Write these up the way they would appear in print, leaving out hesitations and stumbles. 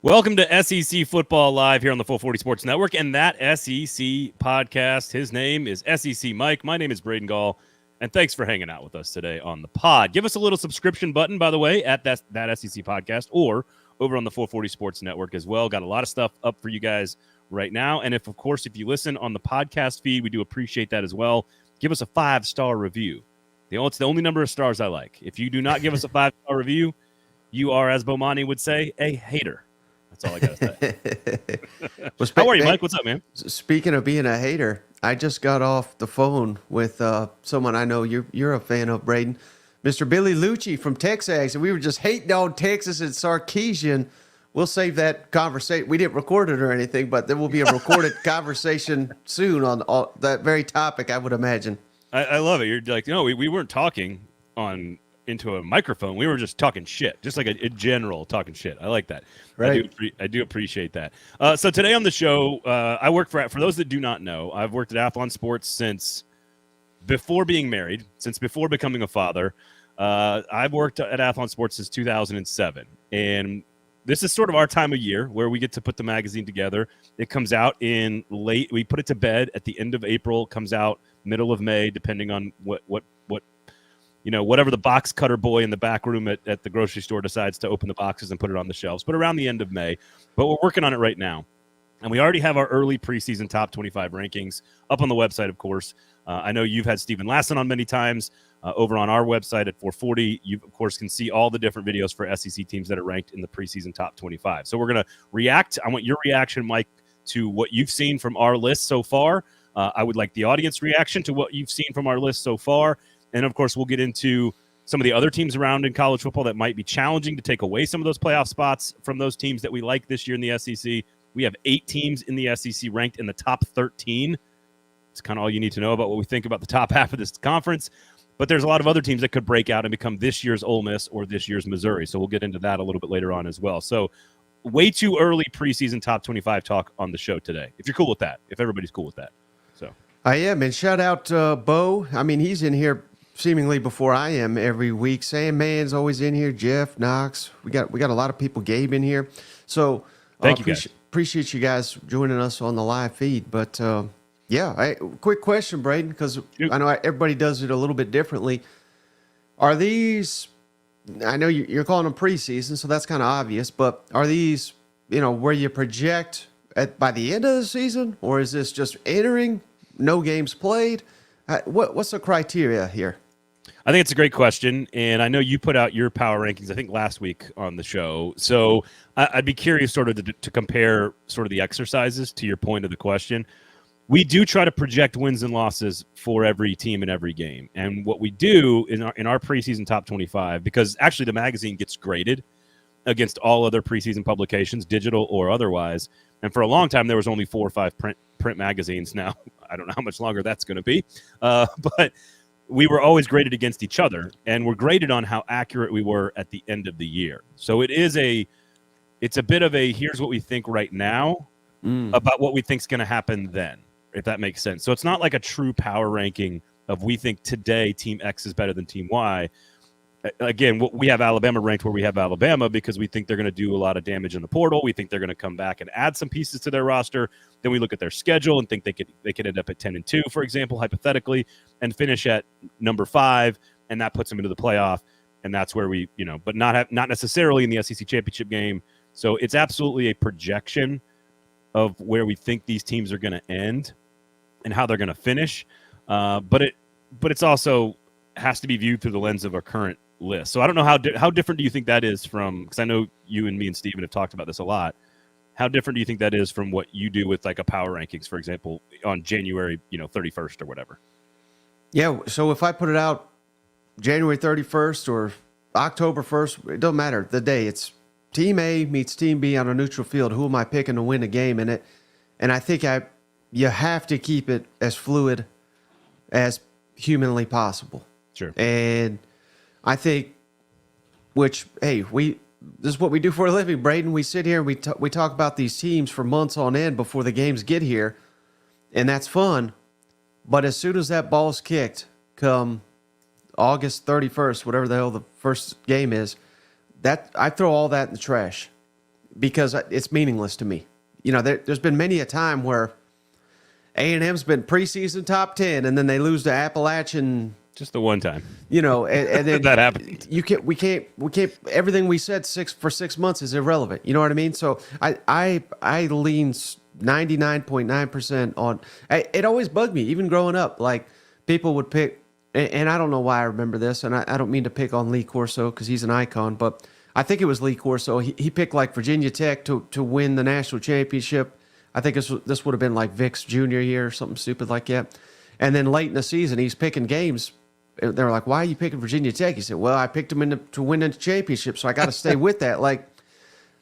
Welcome to SEC Football Live here on the Full 40 Sports Network and that SEC podcast. His name is SEC Mike. My name is Braden Gall, and thanks for hanging out with us today on the pod. Give us a little subscription button, by the way, at that SEC podcast or over on the Full 40 Sports Network as well. Got a lot of stuff up for you guys right now. And if you listen on the podcast feed, we do appreciate that as well. Give us a 5-star review. It's the only number of stars I like. If you do not give us a 5-star review, you are, as Bomani would say, a hater. That's all I got to say. How are you, Mike? What's up, man? Speaking of being a hater, I just got off the phone with someone I know you're a fan of, Braden, Mr. Billy Lucci from Texas, and we were just hating on Texas and 𝙎𝙀𝘾. We'll save that conversation. We didn't record it or anything, but there will be a recorded conversation soon on that very topic, I would imagine. I love it. You're like, no, we weren't talking into a microphone. We were just talking shit, just like a general talking shit. I like that. Right. I do appreciate that. So today on the show, I work for those that do not know, I've worked at Athlon Sports since before being married, since before becoming a father. I've worked at Athlon Sports since 2007. And this is sort of our time of year where we get to put the magazine together. It comes out in late. We put it to bed at the end of April, comes out middle of May, depending on whatever the box cutter boy in the back room at the grocery store decides to open the boxes and put it on the shelves, but around the end of May. But we're working on it right now. And we already have our early preseason top 25 rankings up on the website, of course. I know you've had Stephen Lasson on many times over on our website at 440. You, of course, can see all the different videos for SEC teams that are ranked in the preseason top 25. So we're going to react. I want your reaction, Mike, to what you've seen from our list so far. I would like the audience reaction to what you've seen from our list so far. And, of course, we'll get into some of the other teams around in college football that might be challenging to take away some of those playoff spots from those teams that we like this year in the SEC. We have 8 teams in the SEC ranked in the top 13. It's kind of all you need to know about what we think about the top half of this conference. But there's a lot of other teams that could break out and become this year's Ole Miss or this year's Missouri. So we'll get into that a little bit later on as well. So way too early preseason top 25 talk on the show today, if you're cool with that, if everybody's cool with that. So I am, and shout out Bo. I mean, he's in here seemingly before I am every week. Sam Mann's always in here. Jeff Knox. We got a lot of people. Gabe in here. So thank you guys. Appreciate you guys joining us on the live feed. But quick question, Braden, because I know everybody does it a little bit differently. Are these? I know you're calling them preseason, so that's kind of obvious. But are these, where you project by the end of the season, or is this just entering, no games played? What's the criteria here? I think it's a great question, and I know you put out your power rankings, I think, last week on the show. So I'd be curious sort of to compare sort of the exercises to your point of the question. We do try to project wins and losses for every team in every game. And what we do in our preseason top 25, because actually the magazine gets graded against all other preseason publications, digital or otherwise. And for a long time, there was only 4 or 5 print magazines. Now, I don't know how much longer that's going to be, but we were always graded against each other, and we're graded on how accurate we were at the end of the year. So it's a bit of a here's what we think right now about what we think is going to happen then, if that makes sense. So it's not like a true power ranking of we think today Team X is better than Team Y. Again, we have Alabama ranked where we have Alabama because we think they're going to do a lot of damage in the portal. We think they're going to come back and add some pieces to their roster. Then we look at their schedule and think they could end up at 10-2, for example, hypothetically, and finish at number 5, and that puts them into the playoff. And that's where we, but not necessarily in the SEC championship game. So it's absolutely a projection of where we think these teams are going to end and how they're going to finish. But it's also has to be viewed through the lens of our current list. So I don't know how different do you think that is from, because I know you and me and Steven have talked about this a lot. How different do you think that is from what you do with like a power rankings, for example, on January 31st or whatever? Yeah, so if I put it out January 31st or October 1st, it doesn't matter the day. It's Team A meets Team B on a neutral field. Who am I picking to win a game in it? And I think you have to keep it as fluid as humanly possible. Sure. And I think, this is what we do for a living, Braden. We sit here and we talk about these teams for months on end before the games get here, and that's fun. But as soon as that ball's kicked, come August 31st, whatever the hell the first game is, that I throw all that in the trash. because it's meaningless to me. There's been many a time where A&M's been preseason top 10, and then they lose to Appalachian. Just the one time, and then that happened. We can't. Everything we said for 6 months is irrelevant. You know what I mean? So I lean 99.9% on. It always bugged me, even growing up. Like people would pick, and I don't know why I remember this, and I don't mean to pick on Lee Corso because he's an icon, but I think it was Lee Corso. He picked like Virginia Tech to win the national championship. I think this would have been like Vic's junior year or something stupid like that. And then late in the season, he's picking games. They were like, "Why are you picking Virginia Tech?" He said, "Well, I picked them to win the championship, so I got to stay with that." Like,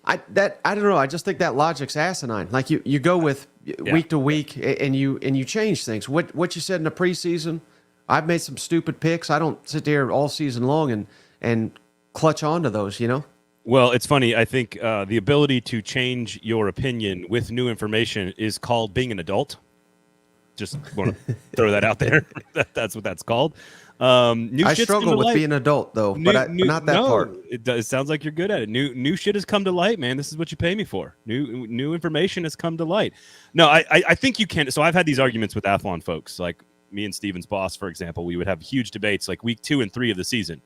I don't know. I just think that logic's asinine. Like you go with week to week, and you change things. What you said in the preseason, I've made some stupid picks. I don't sit there all season long and clutch onto those. Well, it's funny. I think the ability to change your opinion with new information is called being an adult. Just want to throw that out there. That's what that's called. I struggle with being an adult, though, but not that part. It sounds like you're good at it. New shit has come to light, man. This is what you pay me for. New information has come to light. No, I think you can. So I've had these arguments with Athlon folks, like me and Steven's boss, for example. We would have huge debates like week 2 and 3 of the season,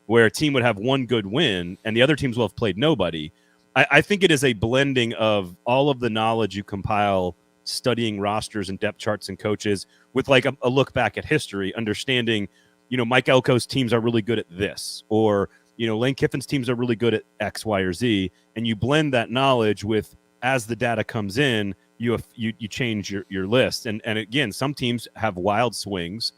where a team would have one good win and the other teams will have played nobody. I think it is a blending of all of the knowledge you compile studying rosters and depth charts and coaches with like a look back at history, understanding, Mike Elko's teams are really good at this, or, Lane Kiffin's teams are really good at X, Y, or Z. And you blend that knowledge with, as the data comes in, you change your list. And again, some teams have wild swings.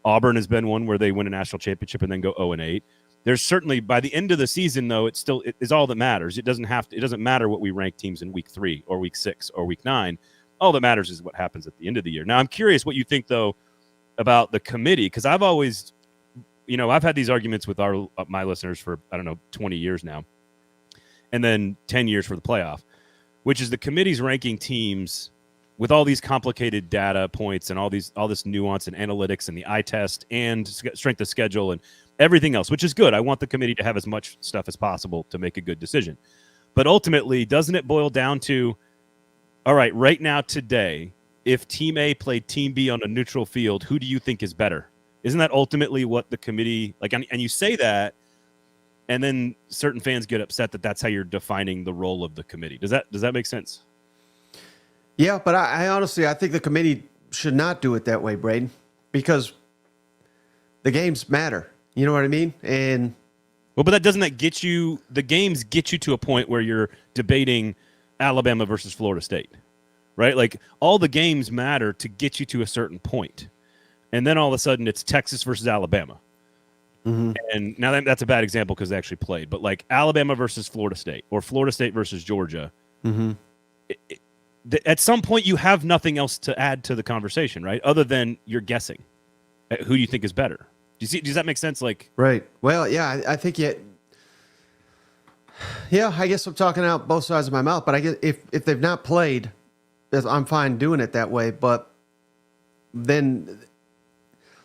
Auburn has been one where they win a national championship and then go 0-8. There's certainly, by the end of the season, though, it is all that matters. It doesn't matter what we rank teams in week 3 or week 6 or week 9. All that matters is what happens at the end of the year. Now, I'm curious what you think, though, about the committee, because I've always, I've had these arguments with my listeners for, 20 years now, and then 10 years for the playoff, which is the committee's ranking teams with all these complicated data points and all this nuance and analytics and the eye test and strength of schedule and everything else, which is good. I want the committee to have as much stuff as possible to make a good decision. But ultimately, doesn't it boil down to, all right now, today, if Team A played Team B on a neutral field, who do you think is better? Isn't that ultimately what the committee, like, and you say that, and then certain fans get upset that that's how you're defining the role of the committee. Does that make sense? Yeah, but I honestly, I think the committee should not do it that way, Braden, because the games matter. You know what I mean? And well, but doesn't that get you? The games get you to a point where you're debating Alabama versus Florida State, right? Like all the games matter to get you to a certain point, and then all of a sudden it's Texas versus Alabama. Mm-hmm. And now that's a bad example because they actually played, but like Alabama versus Florida State or Florida State versus Georgia. Mm-hmm. At some point, you have nothing else to add to the conversation, right? Other than you're guessing who do you think is better. Does that make sense? Like, right. Well, yeah, I think yeah, I guess I'm talking out both sides of my mouth, but I guess if they've not played, I'm fine doing it that way. But then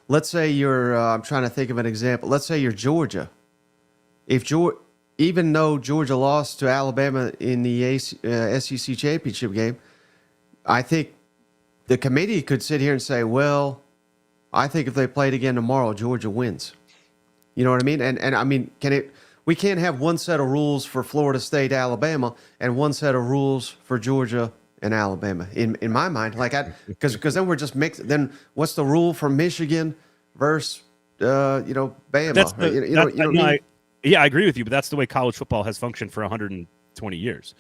let's say you're, I'm trying to think of an example. Let's say you're Georgia. Even though Georgia lost to Alabama in the SEC championship game, I think the committee could sit here and say, well, I think if they played again tomorrow, Georgia wins. You know what I mean? And I mean, we can't have one set of rules for Florida State, Alabama, and one set of rules for Georgia and Alabama. In my mind, like because then we're just mixed. Then what's the rule for Michigan versus Bama? Yeah, I agree with you, but that's the way college football has functioned for 120 years.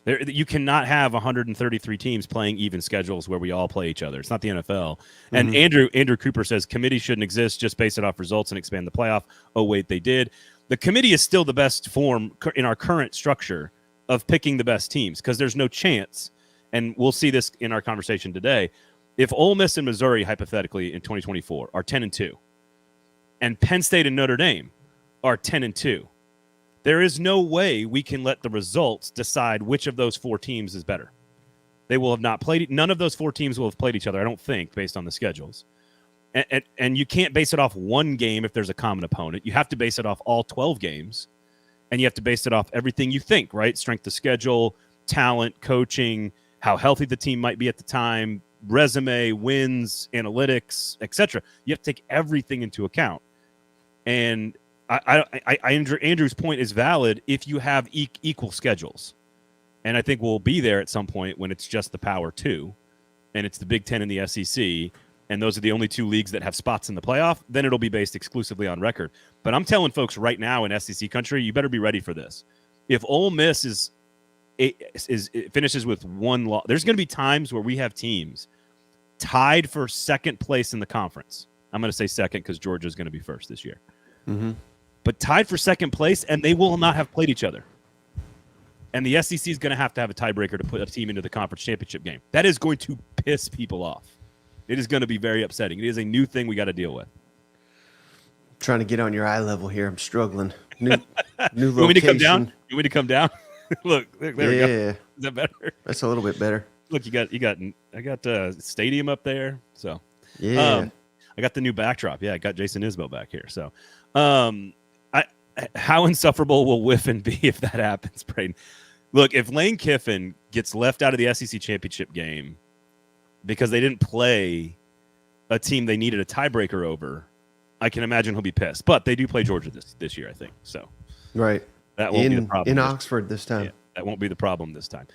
You cannot have 133 teams playing even schedules where we all play each other. It's not the NFL. And Andrew Cooper says committees shouldn't exist, just base it off results and expand the playoff. Oh, wait, they did. The committee is still the best form in our current structure of picking the best teams because there's no chance, and we'll see this in our conversation today, if Ole Miss and Missouri, hypothetically, in 2024 are 10-2, and Penn State and Notre Dame are 10-2, there is no way we can let the results decide which of those four teams is better. They will have not played. None of those four teams will have played each other, I don't think, based on the schedules. And you can't base it off one game if there's a common opponent. You have to base it off all 12 games. and you have to base it off everything you think, right? Strength of schedule, talent, coaching, how healthy the team might be at the time, resume, wins, analytics, etc. You have to take everything into account. And Andrew's point is valid if you have equal schedules. And I think we'll be there at some point when it's just the Power 2 and it's the Big Ten and the SEC, and those are the only two leagues that have spots in the playoff. Then it'll be based exclusively on record. But I'm telling folks right now in SEC country, you better be ready for this. If Ole Miss finishes with one loss, there's going to be times where we have teams tied for second place in the conference. I'm going to say second because Georgia's going to be first this year. Mm-hmm. But tied for second place, and they will not have played each other. And the SEC is going to have a tiebreaker to put a team into the conference championship game. That is going to piss people off. It is going to be very upsetting. It is a new thing we got to deal with. I'm trying to get on your eye level here. I'm struggling. New location. You want me to come down? You want me to come down? Look, there we go. Is that better? That's a little bit better. Look, I got stadium up there. So yeah, I got the new backdrop. Yeah, I got Jason Isbell back here. So how insufferable will Whiffen be if that happens, Braden? Look, if Lane Kiffin gets left out of the SEC championship game because they didn't play a team they needed a tiebreaker over, I can imagine he'll be pissed. But they do play Georgia this year, I think. So right, that won't be the problem. In Oxford this time. Yeah, that won't be the problem this time.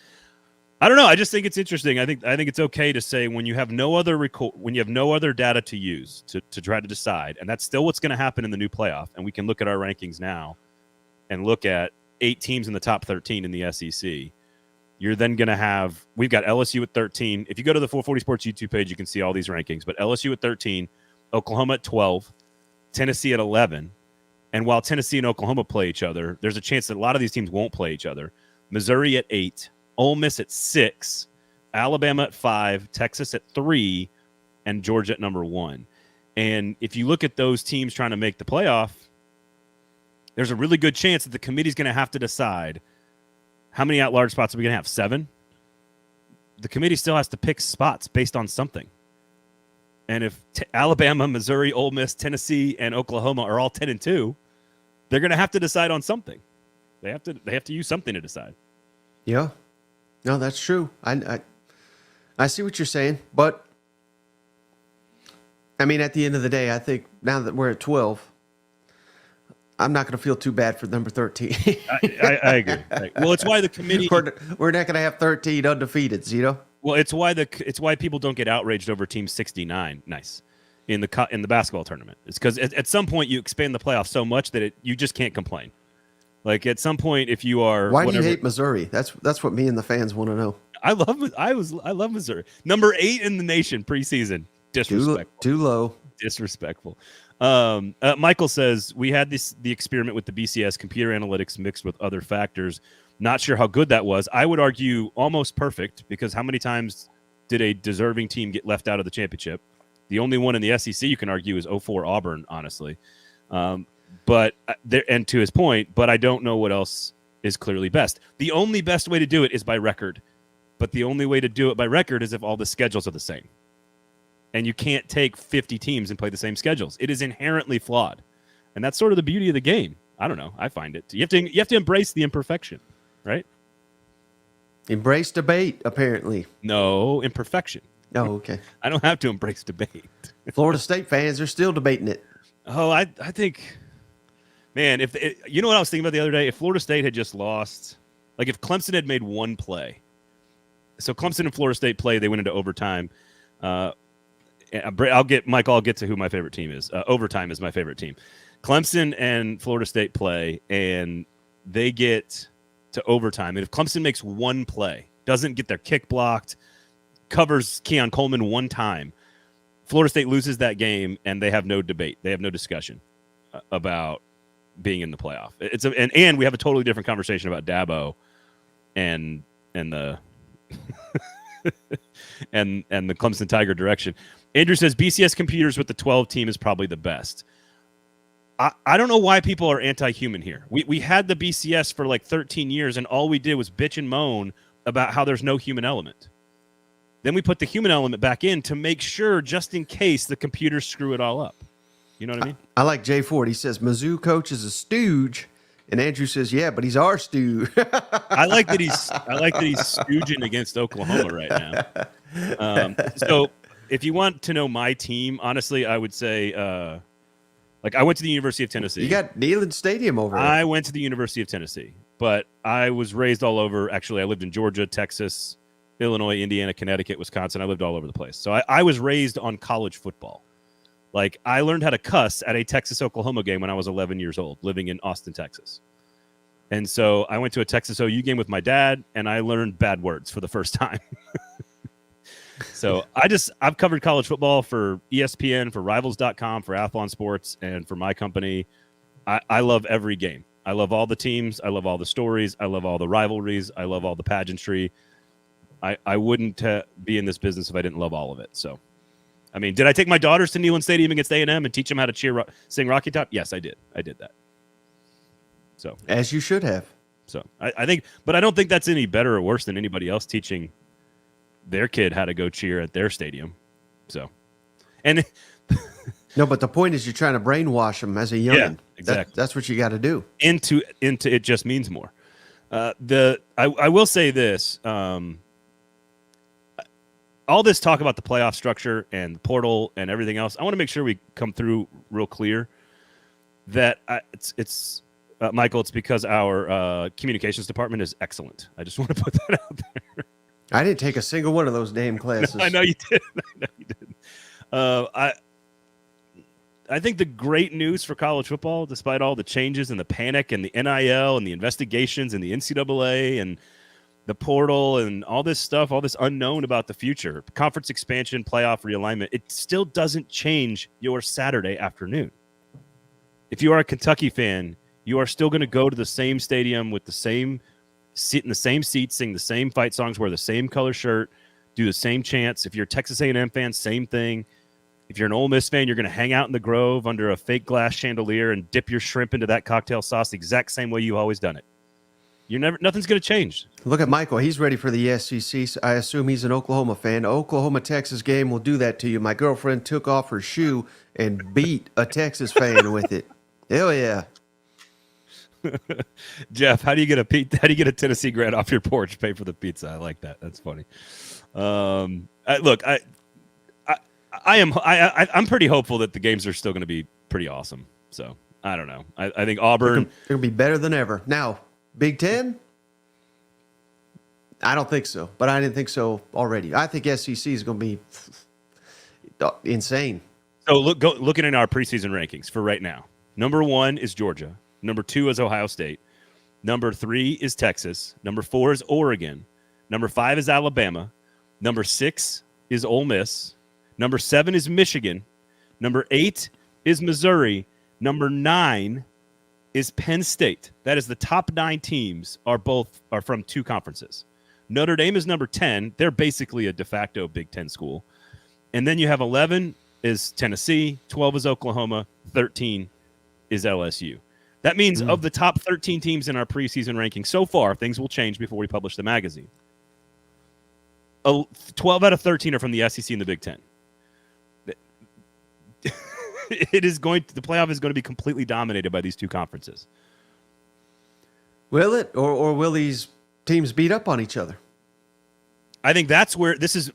I don't know. I just think it's interesting. I think it's okay to say when you have no other data to use to try to decide, and that's still what's going to happen in the new playoff. And we can look at our rankings now and look at 8 teams in the top 13 in the SEC. You're then going to have, we've got LSU at 13. If you go to the 440 Sports YouTube page, you can see all these rankings. But LSU at 13, Oklahoma at 12, Tennessee at 11. And while Tennessee and Oklahoma play each other, there's a chance that a lot of these teams won't play each other. Missouri at 8, Ole Miss at 6, Alabama at 5, Texas at 3, and Georgia at number 1. And if you look at those teams trying to make the playoff, there's a really good chance that the committee's going to have to decide how many at-large spots are we going to have? 7? The committee still has to pick spots based on something. And if Alabama, Missouri, Ole Miss, Tennessee, and Oklahoma are all 10-2, they're going to have to decide on something. They have to use something to decide. Yeah. No, that's true. I see what you're saying, but I mean, at the end of the day, I think now that we're at 12, I'm not going to feel too bad for number 13. I agree. Well, it's why the committee we're not going to have 13 undefeateds, you know. Well, it's why people don't get outraged over Team 69. Nice in the basketball tournament. It's because at some point you expand the playoff so much that you just can't complain. Like at some point, if you are, why do you hate Missouri? That's what me and the fans want to know. I love Missouri. Number 8 in the nation preseason. Disrespectful. Too low. Disrespectful. Michael says we had the experiment with the BCS computer analytics mixed with other factors. Not sure how good that was. I would argue almost perfect, because how many times did a deserving team get left out of the championship? The only one in the SEC you can argue is 04 Auburn, honestly. But and to his point, but I don't know what else is clearly best. The only best way to do it is by record. But the only way to do it by record is if all the schedules are the same. And you can't take 50 teams and play the same schedules. It is inherently flawed. And that's sort of the beauty of the game. I don't know. I find it. You have to embrace the imperfection, right? Embrace debate, apparently. No, imperfection. Oh, okay. I don't have to embrace debate. Florida State fans are still debating it. Oh, I think, man, you know what I was thinking about the other day? If Florida State had just lost, like if Clemson had made one play. So Clemson and Florida State play, they went into overtime. I'll get to who my favorite team is. Overtime is my favorite team. Clemson and Florida State play, and they get to overtime. And if Clemson makes one play, doesn't get their kick blocked, covers Keon Coleman one time, Florida State loses that game, and they have no debate. They have no discussion about being in the playoff. And we have a totally different conversation about Dabo and the and the Clemson Tiger direction. Andrew says BCS computers with the 12 team is probably the best. I don't know why people are anti-human here. We had the BCS for like 13 years, and all we did was bitch and moan about how there's no human element. Then we put the human element back in to make sure, just in case the computers screw it all up. You know what I mean? I like Jay Ford. He says Mizzou coach is a stooge And Andrew says, yeah, but he's our Stu. I like that he's stooging against Oklahoma right now. So if you want to know my team, honestly, I would say I went to the University of Tennessee. You got Neyland Stadium over there. I went to the University of Tennessee, but I was raised all over. Actually, I lived in Georgia, Texas, Illinois, Indiana, Connecticut, Wisconsin. I lived all over the place. So I was raised on college football. Like, I learned how to cuss at a Texas-Oklahoma game when I was 11 years old, living in Austin, Texas. And so I went to a Texas OU game with my dad, and I learned bad words for the first time. So I've covered college football for ESPN, for Rivals.com, for Athlon Sports, and for my company. I love every game. I love all the teams. I love all the stories. I love all the rivalries. I love all the pageantry. I wouldn't be in this business if I didn't love all of it. So, I mean, did I take my daughters to Neyland Stadium against A&M and teach them how to sing Rocky Top? Yes, I did. I did that. So, as you should have. So I think, but I don't think that's any better or worse than anybody else teaching their kid how to go cheer at their stadium. So, and no, but the point is you're trying to brainwash them as a youngin'. Yeah, exactly. That's what you got to do. Into it just means more. I will say this. All this talk about the playoff structure and the portal and everything else, I want to make sure we come through real clear that it's Michael, it's because our communications department is excellent. I just want to put that out there. I didn't take a single one of those damn classes. No, I know you did. I think the great news for college football, despite all the changes and the panic and the NIL and the investigations and the NCAA and the portal and all this stuff, all this unknown about the future, conference expansion, playoff realignment, it still doesn't change your Saturday afternoon. If you are a Kentucky fan, you are still going to go to the same stadium with the same sit in the same seats, sing the same fight songs, wear the same color shirt, do the same chants. If you're a Texas A&M fan, same thing. If you're an Ole Miss fan, you're going to hang out in the Grove under a fake glass chandelier and dip your shrimp into that cocktail sauce the exact same way you've always done it. Nothing's going to change. Look at Michael. He's ready for the SEC. I assume he's an Oklahoma fan. The Oklahoma-Texas game will do that to you. My girlfriend took off her shoe and beat a Texas fan with it. Hell yeah. Jeff, how do you get a Tennessee grad off your porch, pay for the pizza? I like that. That's funny. I'm pretty hopeful that the games are still going to be pretty awesome. So I don't know. I think Auburn they're going to be better than ever. Now, Big Ten? I don't think so, but I didn't think so already. I think SEC is going to be insane. So looking at our preseason rankings for right now, number 1 is Georgia. Number 2 is Ohio State. Number 3 is Texas. Number 4 is Oregon. Number 5 is Alabama. Number 6 is Ole Miss. Number 7 is Michigan. Number 8 is Missouri. Number 9 is Penn State. That is the top 9 teams are from 2 conferences. Notre Dame is number 10. They're basically a de facto Big Ten school. And then you have 11 is Tennessee, 12 is Oklahoma, 13 is LSU. That means of the top 13 teams in our preseason ranking so far, things will change before we publish the magazine. 12 out of 13 are from the SEC and the Big Ten. The playoff is going to be completely dominated by these 2 conferences. Will it, or will these teams beat up on each other? I think that's where this is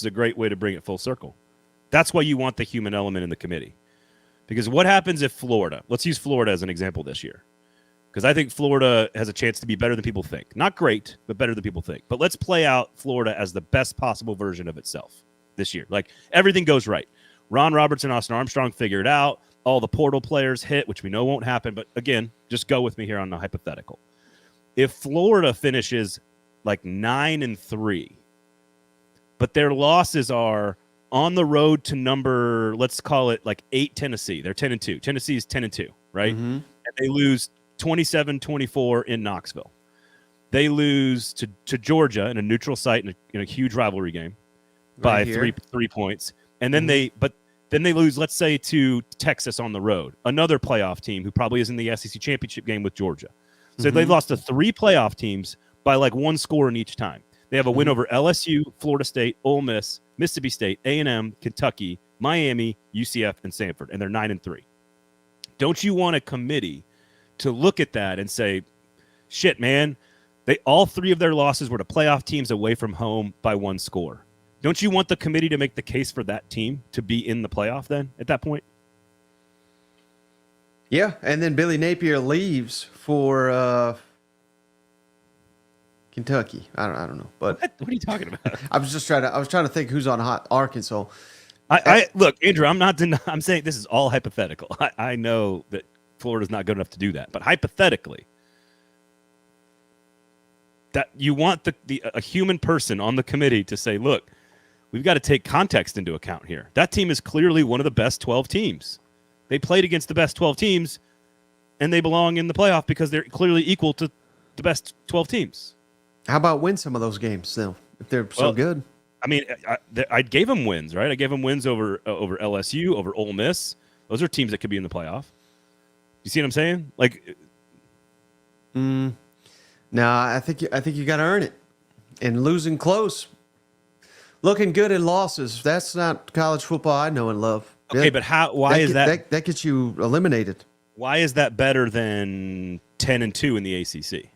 a great way to bring it full circle. That's why you want the human element in the committee. Because what happens if Florida, let's use Florida as an example this year, because I think Florida has a chance to be better than people think. Not great, but better than people think. But let's play out Florida as the best possible version of itself this year. Like, everything goes right. Ron Roberts and Austin Armstrong figure it out. All the portal players hit, which we know won't happen. But again, just go with me here on the hypothetical. If Florida finishes like 9-3, but their losses are on the road to number, let's call it like 8 Tennessee. They're 10-2. Tennessee is 10-2, right? Mm-hmm. And they lose 27-24 in Knoxville. They lose to Georgia in a neutral site in a huge rivalry game by 3 points. And then then they lose, let's say, to Texas on the road, another playoff team who probably is in the SEC championship game with Georgia. So they've lost to 3 playoff teams by like 1 score in each time. They have a win over LSU, Florida State, Ole Miss, Mississippi State, A&M, Kentucky, Miami, UCF, and Samford, and they're 9-3. Don't you want a committee to look at that and say, shit, man, all three of their losses were to playoff teams away from home by one score. Don't you want the committee to make the case for that team to be in the playoff then at that point? Yeah, and then Billy Napier leaves for Kentucky. I don't know, but What are you talking about? I was trying to think who's on hot Arkansas. I look, Andrew, I'm saying this is all hypothetical. I know that Florida's not good enough to do that, but hypothetically, that you want a human person on the committee to say, look, we've got to take context into account here. That team is clearly one of the best 12 teams. They played against the best 12 teams, and they belong in the playoff because they're clearly equal to the best 12 teams. How about win some of those games still, if they're so good? I mean, I gave them wins, right? I gave them wins over LSU, over Ole Miss. Those are teams that could be in the playoff. You see what I'm saying? Like, no, I think you got to earn it, and losing close, looking good in losses. That's not college football I know and love. Okay, but why is that? That gets you eliminated. Why is that better than 10-2 in the ACC,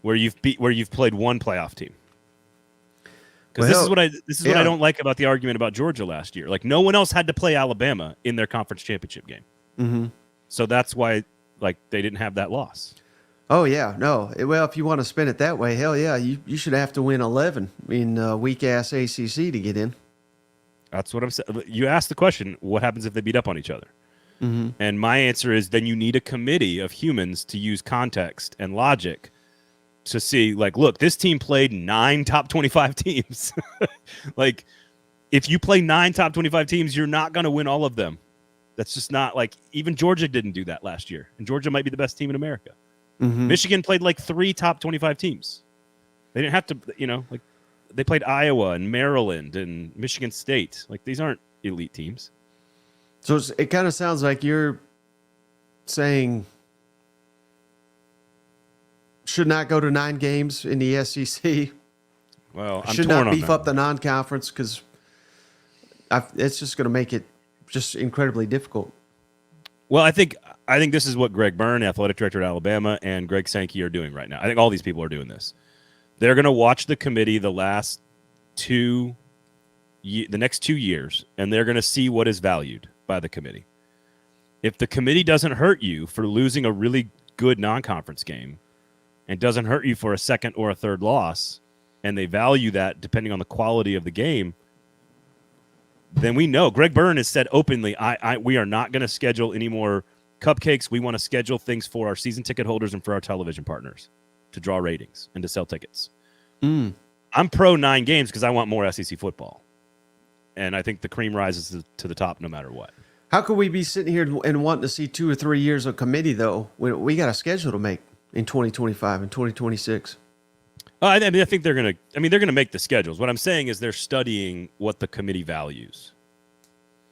where you've played one playoff team? Because this is what I don't like about the argument about Georgia last year. Like, no one else had to play Alabama in their conference championship game, so that's why they didn't have that loss. Oh yeah, no. Well, if you want to spin it that way, hell yeah, you should have to win 11 in weak ass ACC to get in. That's what I'm saying. You asked the question, what happens if they beat up on each other? And my answer is, then you need a committee of humans to use context and logic to see, like, look, this team played 9 top 25 teams. Like, if you play 9 top 25 teams, you're not going to win all of them. That's just not, like, even Georgia didn't do that last year. And Georgia might be the best team in America. Michigan played like 3 top 25 teams. They didn't have to, they played Iowa and Maryland and Michigan State. Like, these aren't elite teams. So it kind of sounds like you're saying should not go to 9 games in the SEC. Well, I'm should torn not on beef that. up the non-conference because it's just going to make it just incredibly difficult. Well, I think this is what Greg Byrne, athletic director at Alabama, and Greg Sankey are doing right now. I think all these people are doing this. They're going to watch the committee the next 2 years, and they're going to see what is valued by the committee. If the committee doesn't hurt you for losing a really good non-conference game and doesn't hurt you for a second or a third loss, and they value that depending on the quality of the game, then we know. Greg Byrne has said openly, we are not going to schedule any more cupcakes. We want to schedule things for our season ticket holders and for our television partners to draw ratings and to sell tickets. I'm pro 9 games because I want more SEC football. And I think the cream rises to the top no matter what. How could we be sitting here and wanting to see 2 or 3 years of committee, though? We got a schedule to make in 2025 and 2026. I think they're going to make the schedules. What I'm saying is they're studying what the committee values.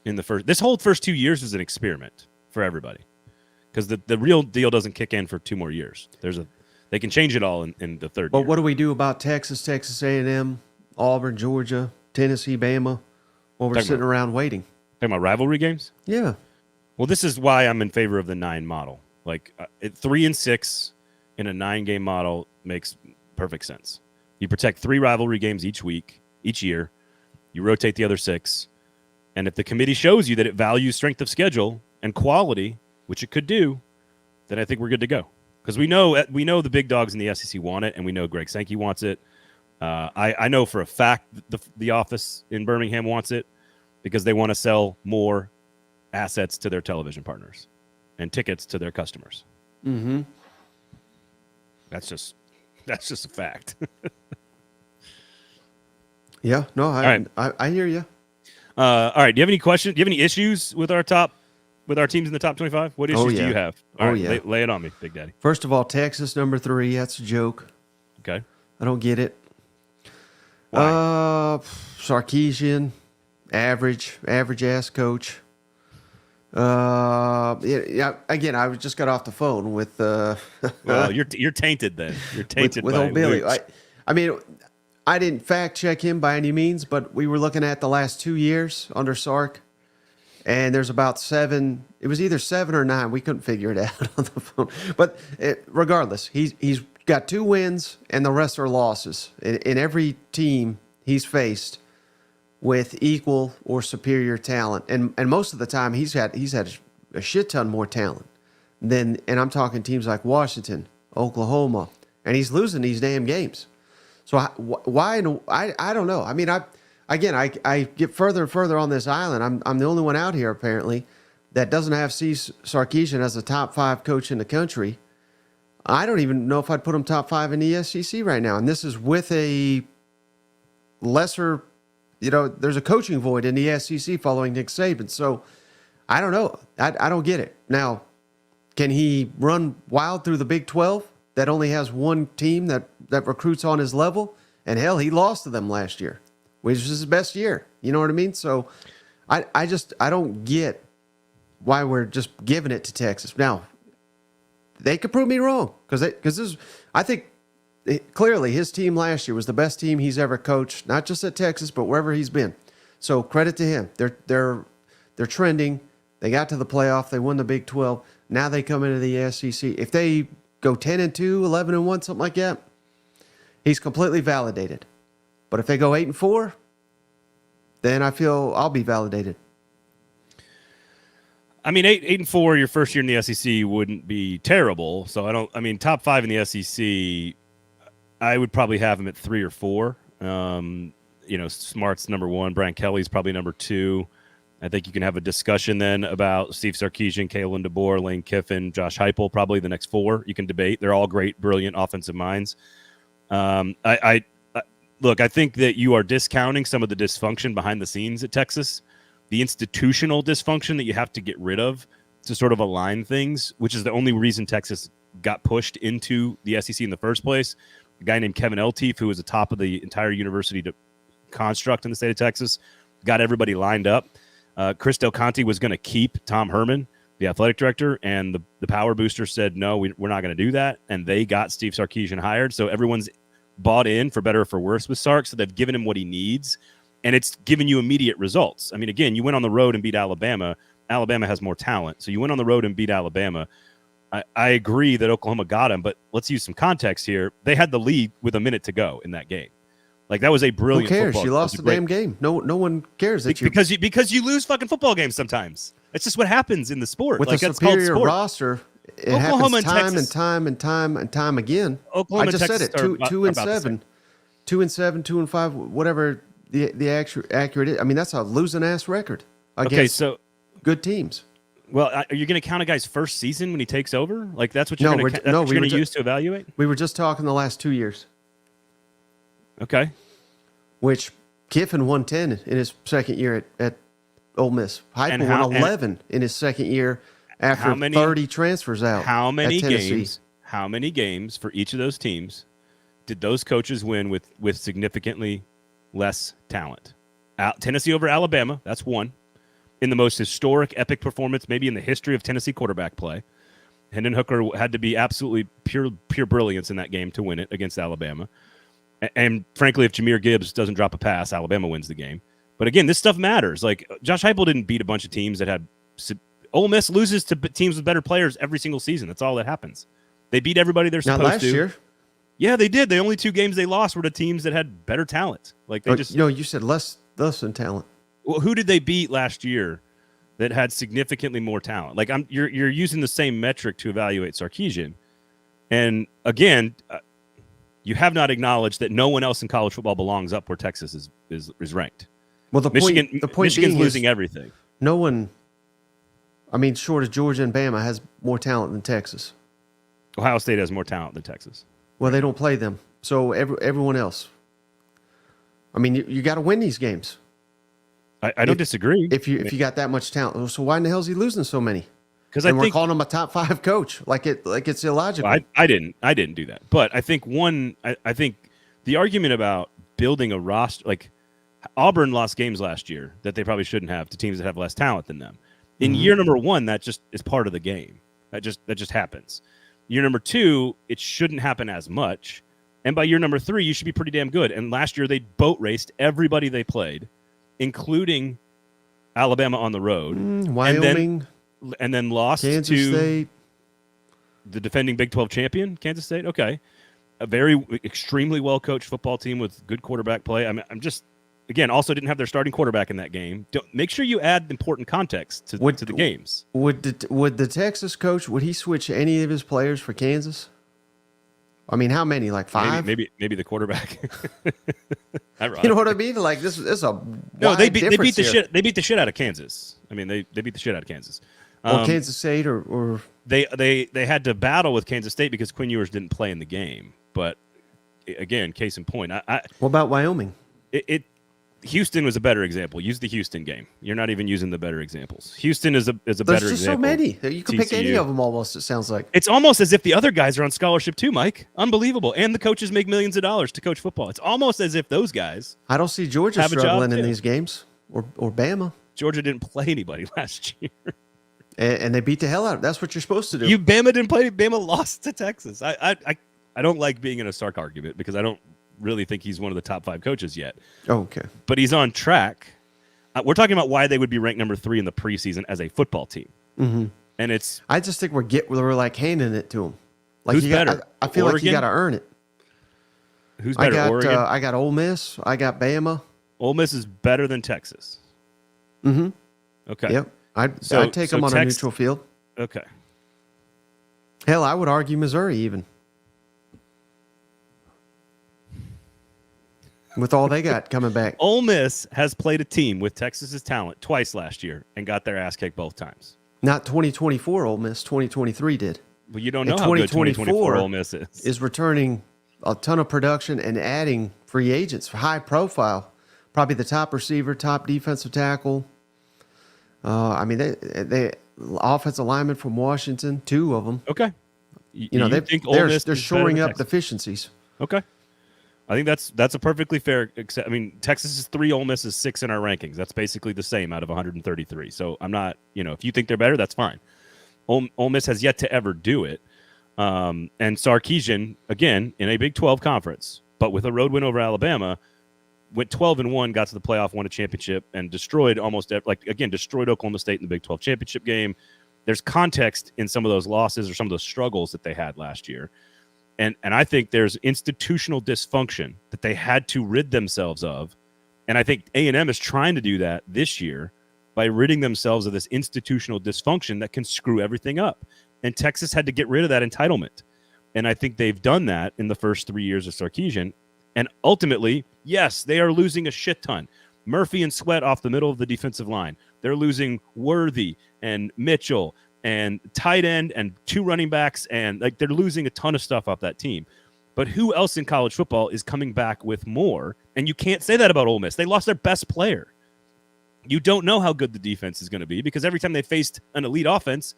This whole first 2 years is an experiment for everybody, because the real deal doesn't kick in for 2 more years. They can change it all in the third year. But what do we do about Texas A&M, Auburn, Georgia, Tennessee, Bama, while we're sitting around waiting? Talking about rivalry games? Yeah. Well, this is why I'm in favor of the 9 model. Like 3 and 6 in a 9-game model makes perfect sense. You protect 3 rivalry games each year. You rotate the other 6. And if the committee shows you that it values strength of schedule and quality, which it could do, then I think we're good to go. Because we know the big dogs in the SEC want it, and we know Greg Sankey wants it. I know for a fact the office in Birmingham wants it, because they want to sell more assets to their television partners and tickets to their customers. That's just a fact. Yeah, no, right. I hear you. All right. Do you have any questions? Do you have any issues with our teams in the top 25? What issues do you have? All right, lay it on me, Big Daddy. First of all, Texas number 3. That's a joke. Okay. I don't get it. Why? Sarkisian, average ass coach. Yeah. Again, I just got off the phone with. Well, you're tainted then. You're tainted with by old Billy. Luke's. I mean, I didn't fact check him by any means, but we were looking at the last 2 years under Sark, and there's about 7. It was either 7 or 9. We couldn't figure it out on the phone. But regardless, he's got 2 wins, and the rest are losses. In every team he's faced with equal or superior talent, and most of the time he's had a shit ton more talent than. And I'm talking teams like Washington, Oklahoma, and he's losing these damn games. So why? I don't know. I mean, I get further and further on this island. I'm the only one out here apparently that doesn't have Steve 𝙎𝙀𝘾 as a top 5 coach in the country. I don't even know if I'd put him top 5 in the SEC right now. And this is with a lesser, there's a coaching void in the SEC following Nick Saban. So I don't know. I don't get it. Now, can he run wild through the Big 12 that only has one team that recruits on his level? And hell, he lost to them last year, which was his best year. You know what I mean? So I don't get why we're just giving it to Texas. Now, they could prove me wrong because I think clearly his team last year was the best team he's ever coached, not just at Texas, but wherever he's been. So credit to him. They're trending. They got to the playoff. They won the Big 12. Now they come into the SEC. If they go 10-2, 11-1, something like that, he's completely validated. But if they go 8-4, then I feel I'll be validated. I mean, 8-4, your first year in the SEC wouldn't be terrible. So top 5 in the SEC, I would probably have him at 3 or 4. Smart's number 1. Brian Kelly's probably number 2. I think you can have a discussion then about Steve 𝙎𝙀𝘾, Kalen DeBoer, Lane Kiffin, Josh Heupel, probably the next 4 you can debate. They're all great, brilliant offensive minds. I think that you are discounting some of the dysfunction behind the scenes at Texas, the institutional dysfunction that you have to get rid of to sort of align things, which is the only reason Texas got pushed into the SEC in the first place. A guy named Kevin Eltief, who was the top of the entire university construct in the state of Texas, got everybody lined up. Chris Del Conte was going to keep Tom Herman, the athletic director, and the power booster said, no, we're not going to do that. And they got Steve 𝙎𝙀𝘾 hired. So everyone's bought in, for better or for worse, with Sark. So they've given him what he needs, and it's given you immediate results. I mean, again, you went on the road and beat Alabama. Alabama has more talent. So you went on the road and beat Alabama. I agree that Oklahoma got him, but let's use some context here. They had the lead with a minute to go in that game. Like, that was a brilliant football. Who cares? Football. You lost the damn game. No one cares that because you lose fucking football games sometimes. It's just what happens in the sport. With a superior roster. It Oklahoma happens time and time again. Oklahoma I just Texas said it. 2-7, 2-7, 2-5, whatever the accurate is. I mean, that's a losing ass record against good teams. Well, are you going to count a guy's first season when he takes over? Like, that's what you're going to use to evaluate? We were just talking the last 2 years. Okay. Which Kiffin won 10 in his second year at Ole Miss. Heupel won 11 in his second year after 30 transfers out. How many games for each of those teams did those coaches win with significantly less talent? Tennessee over Alabama, that's 1. In the most historic, epic performance maybe in the history of Tennessee quarterback play. Hendon Hooker had to be absolutely pure brilliance in that game to win it against Alabama. And frankly, if Jahmyr Gibbs doesn't drop a pass, Alabama wins the game. But again, this stuff matters. Like, Josh Heupel didn't beat a bunch of teams that had – Ole Miss loses to teams with better players every single season. That's all that happens. They beat everybody they're supposed to. Not last year. Yeah, they did. The only 2 games they lost were to teams that had better talent. Like, they just – you said less than talent. Well, who did they beat last year that had significantly more talent? Like, you're using the same metric to evaluate 𝙎𝙀𝘾. And again – you have not acknowledged that no one else in college football belongs up where Texas is ranked. Well, the point Michigan's losing everything. No one, I mean, short of Georgia and Bama, has more talent than Texas. Ohio State has more talent than Texas. Well, they don't play them. So everyone else. I mean, you got to win these games. I don't disagree. If you got that much talent, so why in the hell is he losing so many? Because we're calling him a top 5 coach, like it's illogical. Well, I didn't do that, but I think I think the argument about building a roster, like Auburn lost games last year that they probably shouldn't have to teams that have less talent than them. In year number 1, that just is part of the game. That just happens. Year number 2, it shouldn't happen as much, and by year number 3, you should be pretty damn good. And last year they boat raced everybody they played, including Alabama on the road, Wyoming, and then lost Kansas to State, the defending Big 12 champion, Kansas State. Okay, a very extremely well coached football team with good quarterback play. I'm just again also didn't have their starting quarterback in that game. Make sure you add important context to the games. Would the Texas coach would he switch any of his players for Kansas? I mean, how many? Like 5? Maybe the quarterback. You know what I mean? Like this is a no. They beat the shit. They beat the shit out of Kansas. I mean, they beat the shit out of Kansas. Or Kansas State, or they had to battle with Kansas State because Quinn Ewers didn't play in the game. But again, case in point, what about Wyoming? Houston was a better example. Use the Houston game. You're not even using the better examples. Houston is a better example. There's just so many. You can pick any of them almost, it sounds like. It's almost as if the other guys are on scholarship too, Mike. Unbelievable. And the coaches make millions of dollars to coach football. It's almost as if those guys I don't see Georgia struggling in these games or Bama. Georgia didn't play anybody last year. And they beat the hell out of it. That's what you're supposed to do. Bama didn't play. Bama lost to Texas. I don't like being in a Sark argument because I don't really think he's one of the top 5 coaches yet. Oh, okay. But he's on track. We're talking about why they would be ranked number 3 in the preseason as a football team. Mm-hmm. And it's... I just think we're like handing it to him. Like who's better? I feel Oregon? like you got to earn it. Who's better, Oregon? I got Ole Miss. I got Bama. Ole Miss is better than Texas. Mm-hmm. Okay. Yep. I'd take them on a neutral field. Okay. Hell, I would argue Missouri even. With all they got coming back. Ole Miss has played a team with Texas's talent twice last year and got their ass kicked both times. Not 2024 Ole Miss, 2023 did. Well, you don't know how good 2024 Ole Miss is. Is returning a ton of production and adding free agents, high profile. Probably the top receiver, top defensive tackle. I mean, they offensive linemen from Washington, 2 of them. Okay. They're shoring up deficiencies. Okay. I think that's a perfectly fair. I mean, Texas is 3, Ole Miss is 6 in our rankings. That's basically the same out of 133. So I'm not, if you think they're better, that's fine. Ole Miss has yet to ever do it. And Sarkisian, again, in a Big 12 conference, but with a road win over Alabama, went 12-1, got to the playoff, won a championship, and destroyed destroyed Oklahoma State in the Big 12 championship game. There's context in some of those losses or some of those struggles that they had last year. And I think there's institutional dysfunction that they had to rid themselves of. And I think A&M is trying to do that this year by ridding themselves of this institutional dysfunction that can screw everything up. And Texas had to get rid of that entitlement. And I think they've done that in the first 3 years of Sarkisian. And ultimately, yes, they are losing a shit ton. Murphy and Sweat off the middle of the defensive line. They're losing Worthy and Mitchell and tight end and 2 running backs, and they're losing a ton of stuff off that team. But who else in college football is coming back with more? And you can't say that about Ole Miss. They lost their best player. You don't know how good the defense is going to be because every time they faced an elite offense,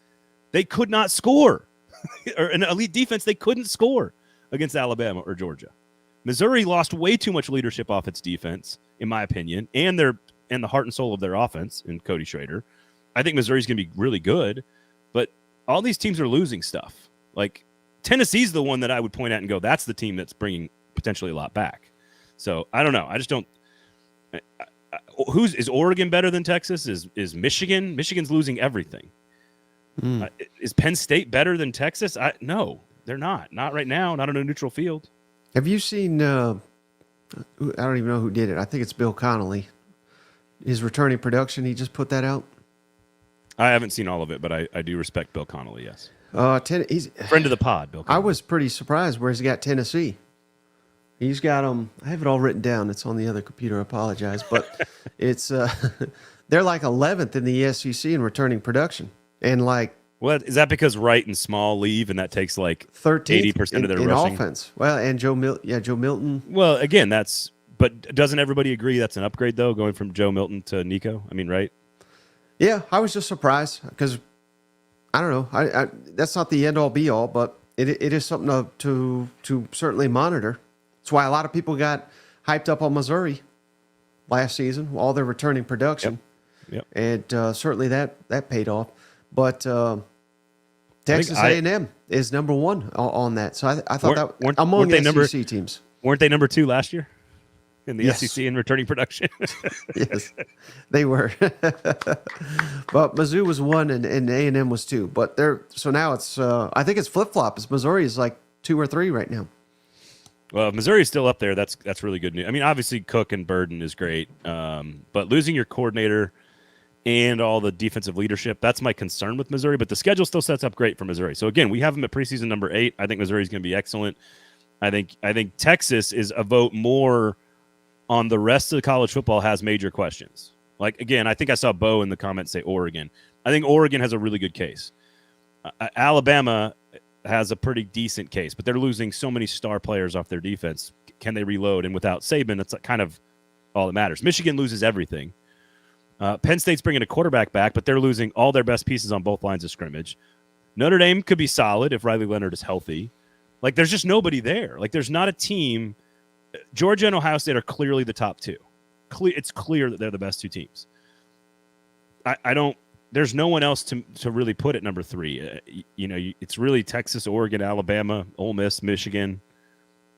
they could not score. Or an elite defense, they couldn't score against Alabama or Georgia. Missouri lost way too much leadership off its defense, in my opinion, and the heart and soul of their offense in Cody Schrader. I think Missouri's going to be really good. But all these teams are losing stuff. Like Tennessee's the one that I would point at and go, that's the team that's bringing potentially a lot back. So I don't know. I just don't. Is Oregon better than Texas? Is Michigan? Michigan's losing everything. Is Penn State better than Texas? No, they're not. Not right now. Not on a neutral field. Have you seen? I don't even know who did it. I think it's Bill Connolly. His returning production. He just put that out. I haven't seen all of it, but I do respect Bill Connolly, yes. He's friend of the pod, Bill Connolly. I was pretty surprised where he's got Tennessee. He's got them. I have it all written down. It's on the other computer. I apologize. But it's they're like 11th in the SEC in returning production. And well, is that because Wright and Small leave and that takes 80% of their in rushing? Offense? Well, and Joe Milton. Well, again, but doesn't everybody agree that's an upgrade, though, going from Joe Milton to Nico? I mean, right? Yeah, I was just surprised because I don't know. I that's not the end all be all, but it is something to certainly monitor. That's why a lot of people got hyped up on Missouri last season, all their returning production. Yep. And certainly that paid off. But Texas A&M is number 1 on that. So I thought that among the SEC teams. Weren't they number 2 last year? in the Yes. SEC in returning production. Yes, they were. But Mizzou was 1 and A&M was 2. But so now it's I think it's flip-flop. It's Missouri is like 2 or 3 right now. Well, if Missouri's still up there, that's really good news. I mean, obviously Cook and Burden is great, but losing your coordinator and all the defensive leadership, that's my concern with Missouri. But the schedule still sets up great for Missouri. So again, we have them at preseason number 8. I think Missouri's going to be excellent. I think Texas is a vote more on the rest of the college football has major questions. Like, again, I think I saw Bo in the comments say Oregon. I think Oregon has a really good case. Alabama has a pretty decent case, but they're losing so many star players off their defense. Can they reload? And without Saban, that's kind of all that matters. Michigan loses everything. Penn State's bringing a quarterback back, but they're losing all their best pieces on both lines of scrimmage. Notre Dame could be solid if Riley Leonard is healthy. Like, there's just nobody there. Like, there's not a team. Georgia and Ohio State are clearly the top 2. It's clear that they're the best 2 teams. I don't. There's no one else to really put at number 3. It's really Texas, Oregon, Alabama, Ole Miss, Michigan,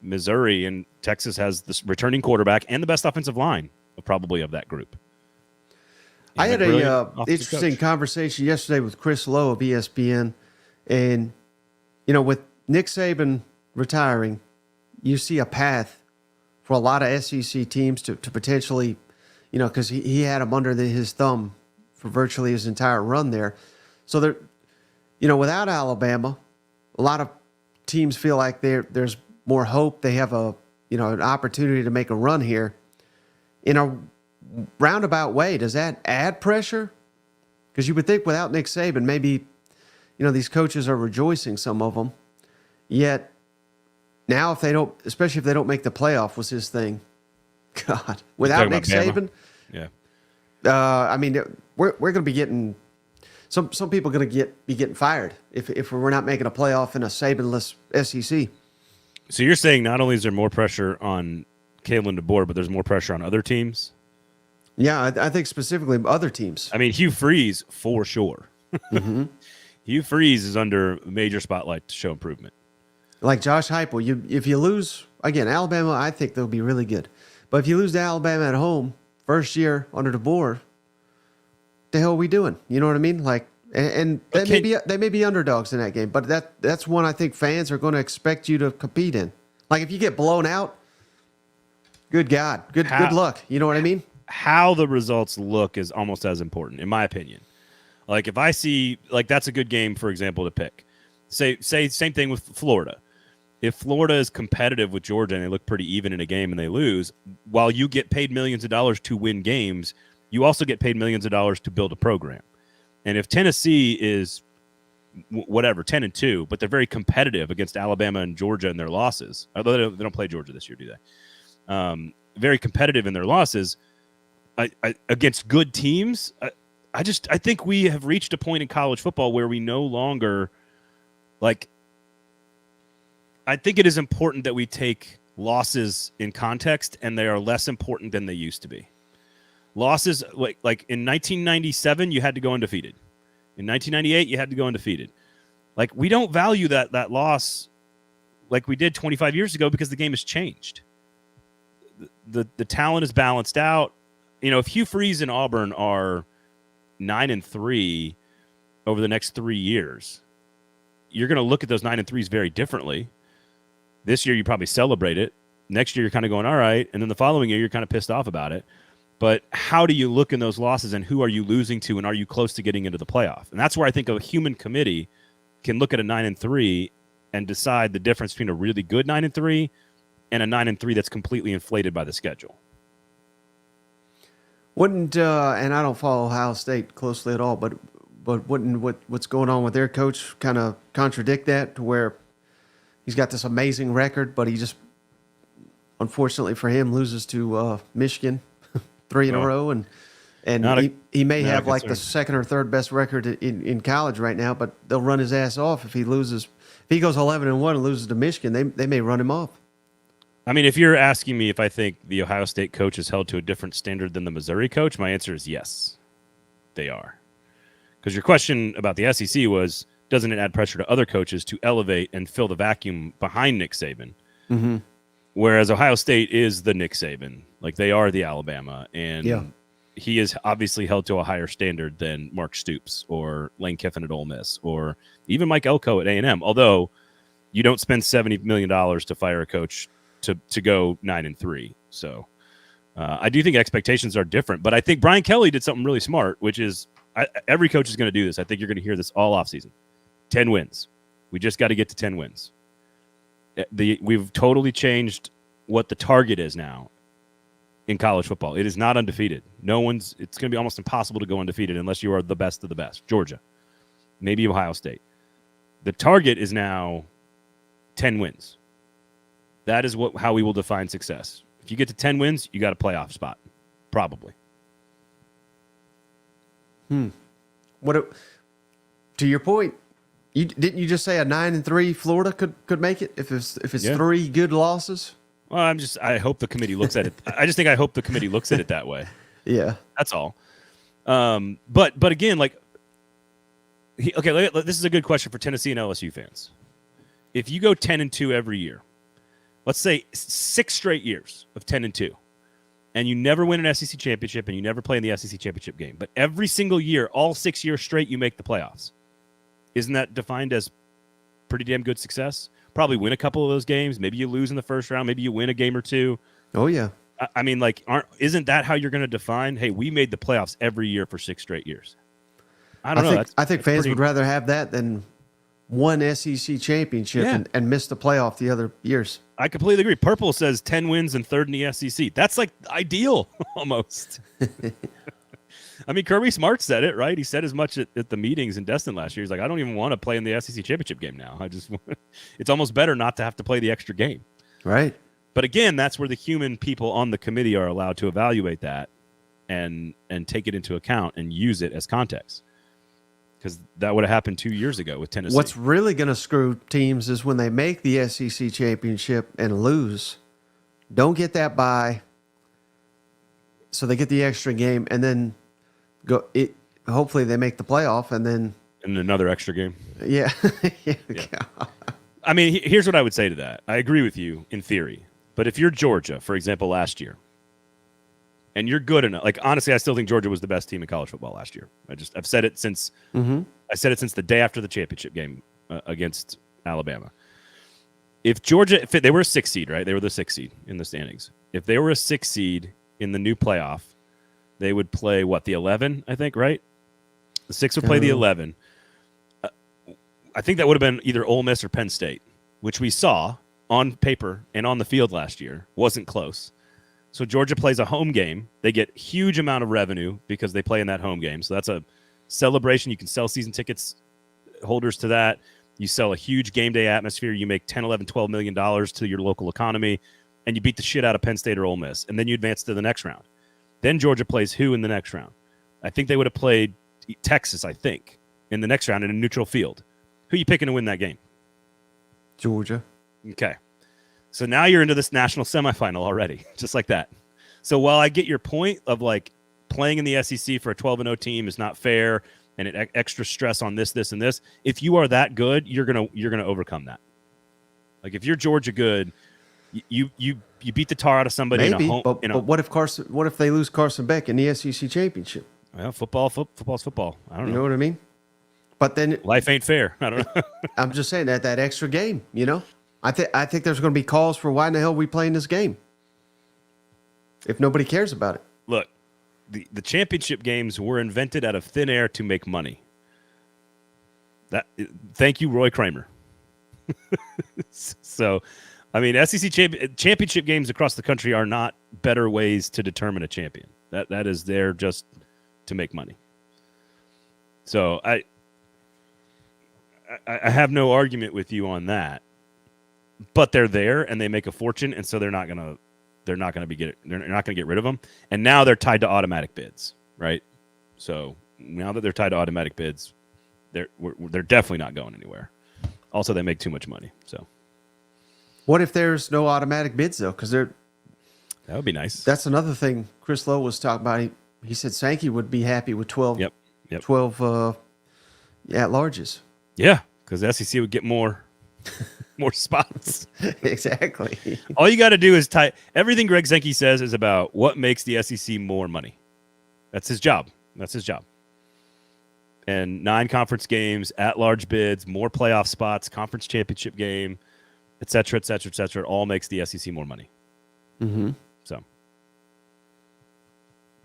Missouri, and Texas has this returning quarterback and the best offensive line probably of that group. I had a interesting conversation yesterday with Chris Lowe of ESPN, and with Nick Saban retiring, you see a path for a lot of SEC teams to potentially, because he had him under his thumb for virtually his entire run there. So without Alabama, a lot of teams feel like there's more hope. They have an opportunity to make a run here. In a roundabout way, does that add pressure? Because you would think without Nick Saban, maybe, these coaches are rejoicing, some of them. Yet now, especially if they don't make the playoff, was his thing. God, without Nick Saban, yeah. I mean, we're going to be getting some people going to be getting fired if we're not making a playoff in a Saban-less SEC. So you're saying not only is there more pressure on Kalen DeBoer, but there's more pressure on other teams? Yeah, I think specifically other teams. I mean, Hugh Freeze for sure. Mm-hmm. Hugh Freeze is under major spotlight to show improvement. Like Josh Heupel, if you lose again, Alabama, I think they'll be really good. But if you lose to Alabama at home, first year under DeBoer, the hell are we doing? You know what I mean? Like, and they may be underdogs in that game, but that's one I think fans are going to expect you to compete in. Like, if you get blown out, good God, good luck. You know what I mean? How the results look is almost as important, in my opinion. Like, if I see, like, that's a good game, for example, to pick. Say same thing with Florida. If Florida is competitive with Georgia and they look pretty even in a game and they lose, while you get paid millions of dollars to win games, you also get paid millions of dollars to build a program. And if Tennessee is 10-2, but they're very competitive against Alabama and Georgia in their losses, although they don't play Georgia this year, do they? Very competitive in their losses against good teams. I think we have reached a point in college football where we no longer, like, I think it is important that we take losses in context, and they are less important than they used to be. Losses, like in 1997, you had to go undefeated. In 1998, you had to go undefeated. Like, we don't value that loss like we did 25 years ago because the game has changed. The talent is balanced out. If Hugh Freeze and Auburn are 9-3 over the next 3 years, you're going to look at those 9-3s very differently. This year, you probably celebrate it. Next year, you're kind of going, all right. And then the following year, you're kind of pissed off about it. But how do you look in those losses, and who are you losing to, and are you close to getting into the playoff? And that's where I think a human committee can look at a 9-3 and decide the difference between a really good 9-3 and a 9-3 that's completely inflated by the schedule. Wouldn't and I don't follow Ohio State closely at all, but wouldn't what's going on with their coach kind of contradict that, to where he's got this amazing record, but he just, unfortunately for him, loses to Michigan 3 in a row, and he may have like the second or third best record in college right now, but they'll run his ass off if he loses. If he goes 11-1 and loses to Michigan, they may run him off. I mean, if you're asking me if I think the Ohio State coach is held to a different standard than the Missouri coach, my answer is yes, they are. Because your question about the SEC was, doesn't it add pressure to other coaches to elevate and fill the vacuum behind Nick Saban? Mm-hmm. Whereas Ohio State is the Nick Saban Like they are the Alabama, and he is obviously held to a higher standard than Mark Stoops or Lane Kiffin at Ole Miss or even Mike Elko at A&M. Although you don't spend $70 million to fire a coach to go 9-3. So I do think expectations are different, but I think Brian Kelly did something really smart, which is every coach is going to do this. I think you're going to hear this all offseason. 10 wins. We just got to get to 10 wins. We've totally changed what the target is now in college football. It is not undefeated. It's going to be almost impossible to go undefeated unless you are the best of the best. Georgia, maybe Ohio State. The target is now 10 wins. That is how we will define success. If you get to 10 wins, you got a playoff spot, probably. To your point, didn't you just say a 9-3 Florida could make it if it's 3 good losses? Well, I hope the committee looks at it. I hope the committee looks at it that way. Yeah. That's all. But again, like, this is a good question for Tennessee and LSU fans. If you go 10-2 every year, let's say 6 straight years of 10-2, and you never win an SEC championship and you never play in the SEC championship game, but every single year, all 6 years straight, you make the playoffs. Isn't that defined as pretty damn good success? Probably win a couple of those games. Maybe you lose in the first round. Maybe you win a game or two. Oh, yeah. I mean, like, isn't that how you're going to define, hey, we made the playoffs every year for 6 straight years? I don't know. I think fans would rather have that than one SEC championship and miss the playoff the other years. I completely agree. Purple says 10 wins and 3rd in the SEC. That's like ideal almost. I mean, Kirby Smart said it, right? He said as much at the meetings in Destin last year. He's like, I don't even want to play in the SEC championship game now. It's almost better not to have to play the extra game. Right. But again, that's where the human people on the committee are allowed to evaluate that and take it into account and use it as context. Because that would have happened 2 years ago with Tennessee. What's really going to screw teams is when they make the SEC championship and lose, don't get that bye, so they get the extra game, and then hopefully they make the playoff, and then another extra game. Yeah. Yeah. I mean, here's what I would say to that. I agree with you in theory, but if you're Georgia, for example, last year, and you're good enough, like, honestly, I still think Georgia was the best team in college football last year. I've said it since the day after the championship game against Alabama. If they were a 6 seed, right? They were the 6 seed in the standings. If they were a 6 seed in the new playoff, they would play the 11, I think, right? The 6 would play the 11. I think that would have been either Ole Miss or Penn State, which we saw on paper and on the field last year. Wasn't close. So Georgia plays a home game. They get huge amount of revenue because they play in that home game. So that's a celebration. You can sell season tickets holders to that. You sell a huge game day atmosphere. You make $10, $11, $12 million to your local economy, and you beat the shit out of Penn State or Ole Miss. And then you advance to the next round. Then Georgia plays who in the next round? I think they would have played Texas, I think, in the next round in a neutral field. Who are you picking to win that game? Georgia. Okay. So now you're into this national semifinal already, just like that. So while I get your point of like playing in the SEC for a 12-0 team is not fair and it extra stress on this, and this, if you are that good, you're gonna overcome that. Like if you're Georgia good, you beat the tar out of somebody. Maybe, in a home, but what if they lose Carson Beck in the SEC championship? Well, football's football. I don't know. You know what I mean? But then life ain't fair. I don't know. I'm just saying that extra game, you know? I think there's going to be calls for why in the hell are we playing this game if nobody cares about it. Look, the championship games were invented out of thin air to make money. Thank you, Roy Kramer. So, I mean, SEC championship games across the country are not better ways to determine a champion. That is there just to make money. So I have no argument with you on that. But they're there and they make a fortune, and so they're not gonna get rid of them. And now they're tied to automatic bids, right? So now that they're tied to automatic bids, they're definitely not going anywhere. Also, they make too much money. So, what if there's no automatic bids though? Because that would be nice. That's another thing Chris Lowe was talking about. He said Sankey would be happy with 12. Yep. 12 at-larges. Yeah, because the SEC would get more. more spots. Exactly. All you got to do is everything Greg Sankey says is about what makes the SEC more money. That's his job. And 9 conference games, at-large bids, more playoff spots, conference championship game, et cetera, et cetera, et cetera. It all makes the SEC more money. Mm-hmm. So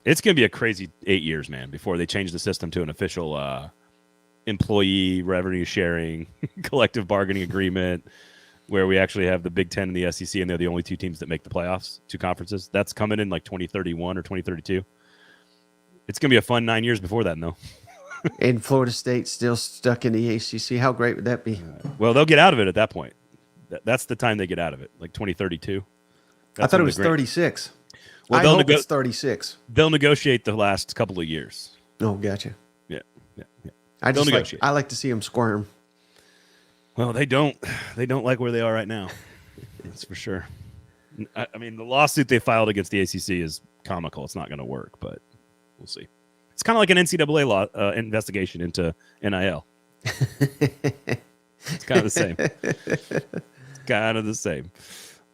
it's going to be a crazy 8 years, man, before they change the system to an official employee revenue sharing, collective bargaining agreement, where we actually have the Big Ten and the SEC, and they're the only 2 teams that make the playoffs, 2 conferences. That's coming in like 2031 or 2032. It's going to be a fun 9 years before that, though. And Florida State still stuck in the ACC. How great would that be? Well, they'll get out of it at that point. That's the time they get out of it, like 2032. I thought it was 36. Well, I hope it's 36. They'll negotiate the last couple of years. Oh, gotcha. Yeah. I like to see them squirm. Well, they don't like where they are right now. That's for sure. I mean, the lawsuit they filed against the ACC is comical. It's not going to work, but we'll see. It's kind of like an NCAA law investigation into NIL. It's kind of the same.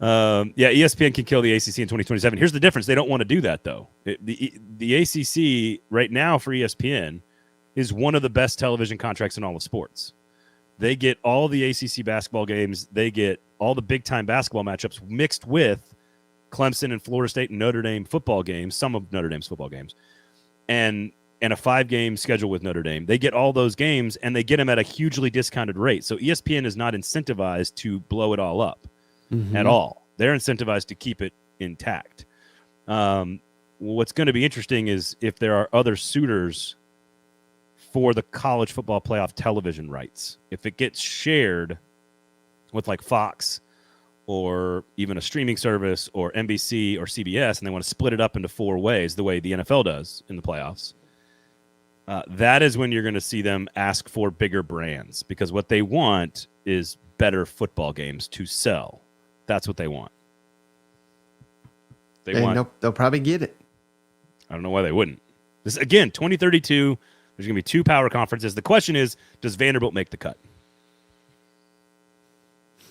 ESPN can kill the ACC in 2027. Here's the difference. They don't want to do that, though. The ACC right now for ESPN is one of the best television contracts in all of sports. They get all the ACC basketball games. They get all the big-time basketball matchups mixed with Clemson and Florida State and Notre Dame football games, some of Notre Dame's football games, and a 5-game schedule with Notre Dame. They get all those games, and they get them at a hugely discounted rate. So ESPN is not incentivized to blow it all up at all. They're incentivized to keep it intact. What's going to be interesting is if there are other suitors for the college football playoff television rights. If it gets shared with like Fox or even a streaming service or NBC or CBS, and they want to split it up into 4 ways, the way the NFL does in the playoffs, that is when you're going to see them ask for bigger brands, because what they want is better football games to sell. That's what they want. They'll probably get it. I don't know why they wouldn't. This again, 2032. There's going to be 2 power conferences. The question is, does Vanderbilt make the cut?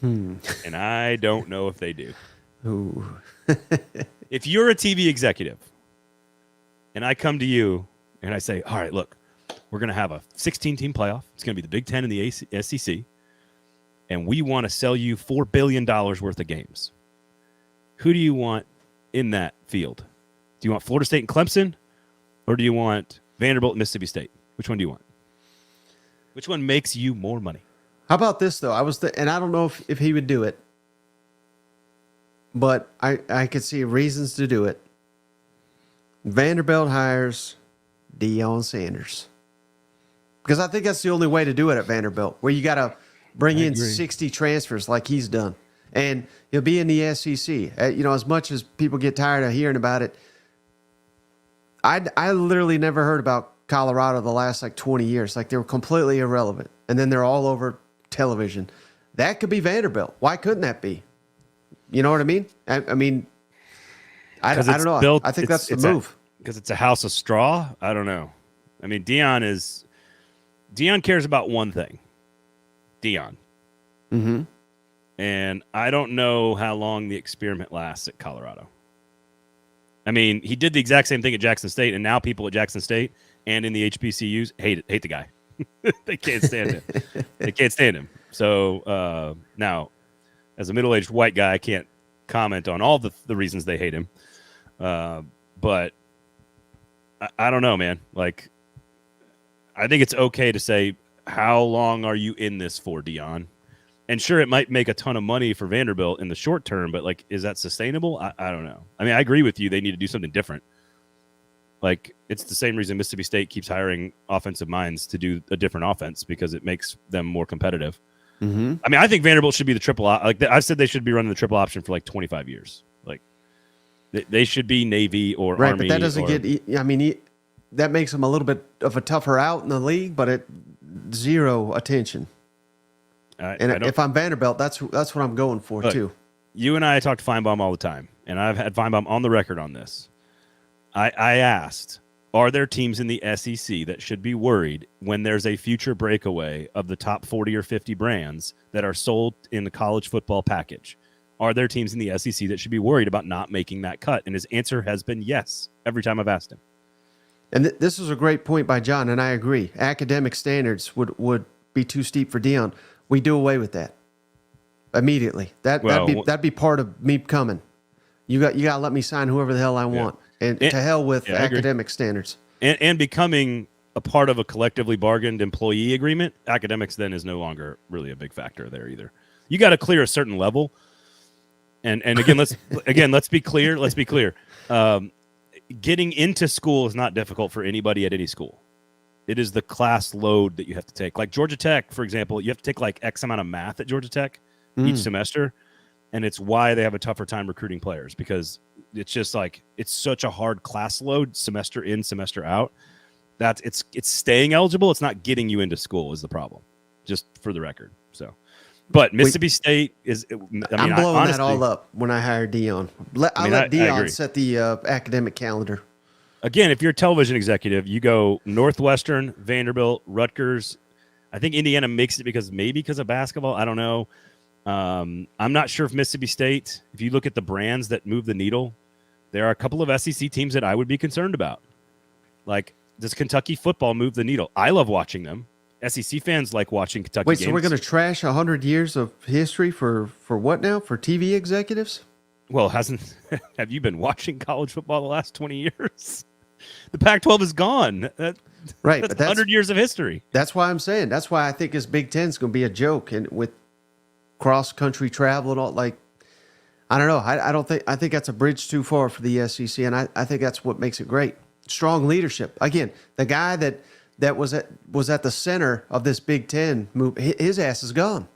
And I don't know if they do. Ooh. If you're a TV executive and I come to you and I say, all right, look, we're going to have a 16-team playoff. It's going to be the Big Ten and the SEC. And we want to sell you $4 billion worth of games. Who do you want in that field? Do you want Florida State and Clemson? Or do you want Vanderbilt and Mississippi State? Which one do you want? Which one makes you more money? How about this, though? And I don't know if he would do it, but I could see reasons to do it. Vanderbilt hires Deion Sanders. Because I think that's the only way to do it at Vanderbilt, where you got to bring in 60 transfers like he's done. And he'll be in the SEC. As much as people get tired of hearing about it, I literally never heard about Colorado the last 20 years. Like, they were completely irrelevant. And then they're all over television. That could be Vanderbilt. Why couldn't that be? You know what I mean? I don't know. I think that's the move. Because it's a house of straw? I don't know. I mean, Deion cares about one thing. Deion. Mm-hmm. And I don't know how long the experiment lasts at Colorado. I mean, he did the exact same thing at Jackson State, and now people at Jackson State and in the HBCUs hate the guy. They can't stand him. They can't stand him. So now, as a middle-aged white guy, I can't comment on all the reasons they hate him. But I don't know, man. Like, I think it's okay to say, how long are you in this for, Deion? And sure, it might make a ton of money for Vanderbilt in the short term, but is that sustainable? I don't know. I mean, I agree with you. They need to do something different. It's the same reason Mississippi State keeps hiring offensive minds to do a different offense, because it makes them more competitive. Mm-hmm. I mean, I think Vanderbilt should be the triple. I said they should be running the triple option for 25 years. They should be Navy or Army. Right, but that doesn't that makes them a little bit of a tougher out in the league, but zero attention. If I'm Vanderbilt, that's what I'm going for. Look, too. You and I talk to Feinbaum all the time, and I've had Feinbaum on the record on this. I asked, are there teams in the SEC that should be worried when there's a future breakaway of the top 40 or 50 brands that are sold in the college football package? Are there teams in the SEC that should be worried about not making that cut? And his answer has been yes every time I've asked him. And this is a great point by John, and I agree. Academic standards would be too steep for Deion. We do away with that immediately. That'd be part of me coming. You got to let me sign whoever the hell I want, and to hell with academic standards. And becoming a part of a collectively bargained employee agreement, academics then is no longer really a big factor there either. You got to clear a certain level. And again, let's be clear. Let's be clear. Getting into school is not difficult for anybody at any school. It is the class load that you have to take. Like Georgia Tech, for example, you have to take like X amount of math at Georgia Tech each semester. And it's why they have a tougher time recruiting players, because it's just like, it's such a hard class load semester in, semester out. It's staying eligible. It's not getting you into school is the problem, just for the record. So, but Mississippi State is, I'm blowing that all up when I hired Deion. I let Deion set the academic calendar. Again, if you're a television executive, you go Northwestern, Vanderbilt, Rutgers. I think Indiana makes it because of basketball. I don't know. I'm not sure if Mississippi State, if you look at the brands that move the needle, there are a couple of SEC teams that I would be concerned about. Like, does Kentucky football move the needle? I love watching them. SEC fans like watching Kentucky games. So we're going to trash 100 years of history for what now? For TV executives? Well, have you been watching college football the last 20 years? The Pac-12 is gone. Right. That's 100 years of history. That's why I'm saying. That's why I think this Big Ten is going to be a joke. And with cross-country travel and all, like, I don't know. I think that's a bridge too far for the SEC, and I think that's what makes it great. Strong leadership. Again, the guy that was at the center of this Big Ten move, his ass is gone.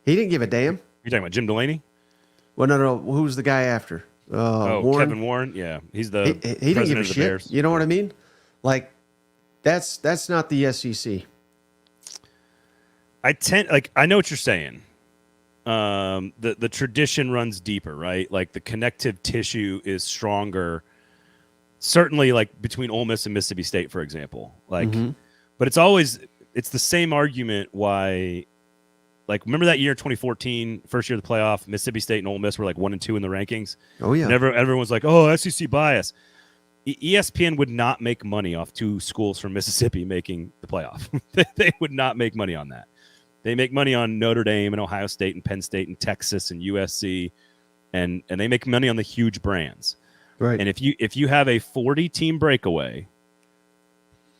He didn't give a damn. You're talking about Jim Delaney? Well, no. Who's the guy after? Warren? Kevin Warren. Yeah, he's the he didn't give a shit. Bears. You know what I mean? Like, that's not the SEC. I know what you're saying. The tradition runs deeper, right? Like the connective tissue is stronger. Certainly, like between Ole Miss and Mississippi State, for example. Like, but it's the same argument why. Like, remember that year, 2014, first year of the playoff, Mississippi State and Ole Miss were like 1 and 2 in the rankings. Oh yeah, and everyone's like, "Oh, SEC bias." ESPN would not make money off 2 schools from Mississippi making the playoff. They would not make money on that. They make money on Notre Dame and Ohio State and Penn State and Texas and USC, and they make money on the huge brands. Right. And if you have a 40-team breakaway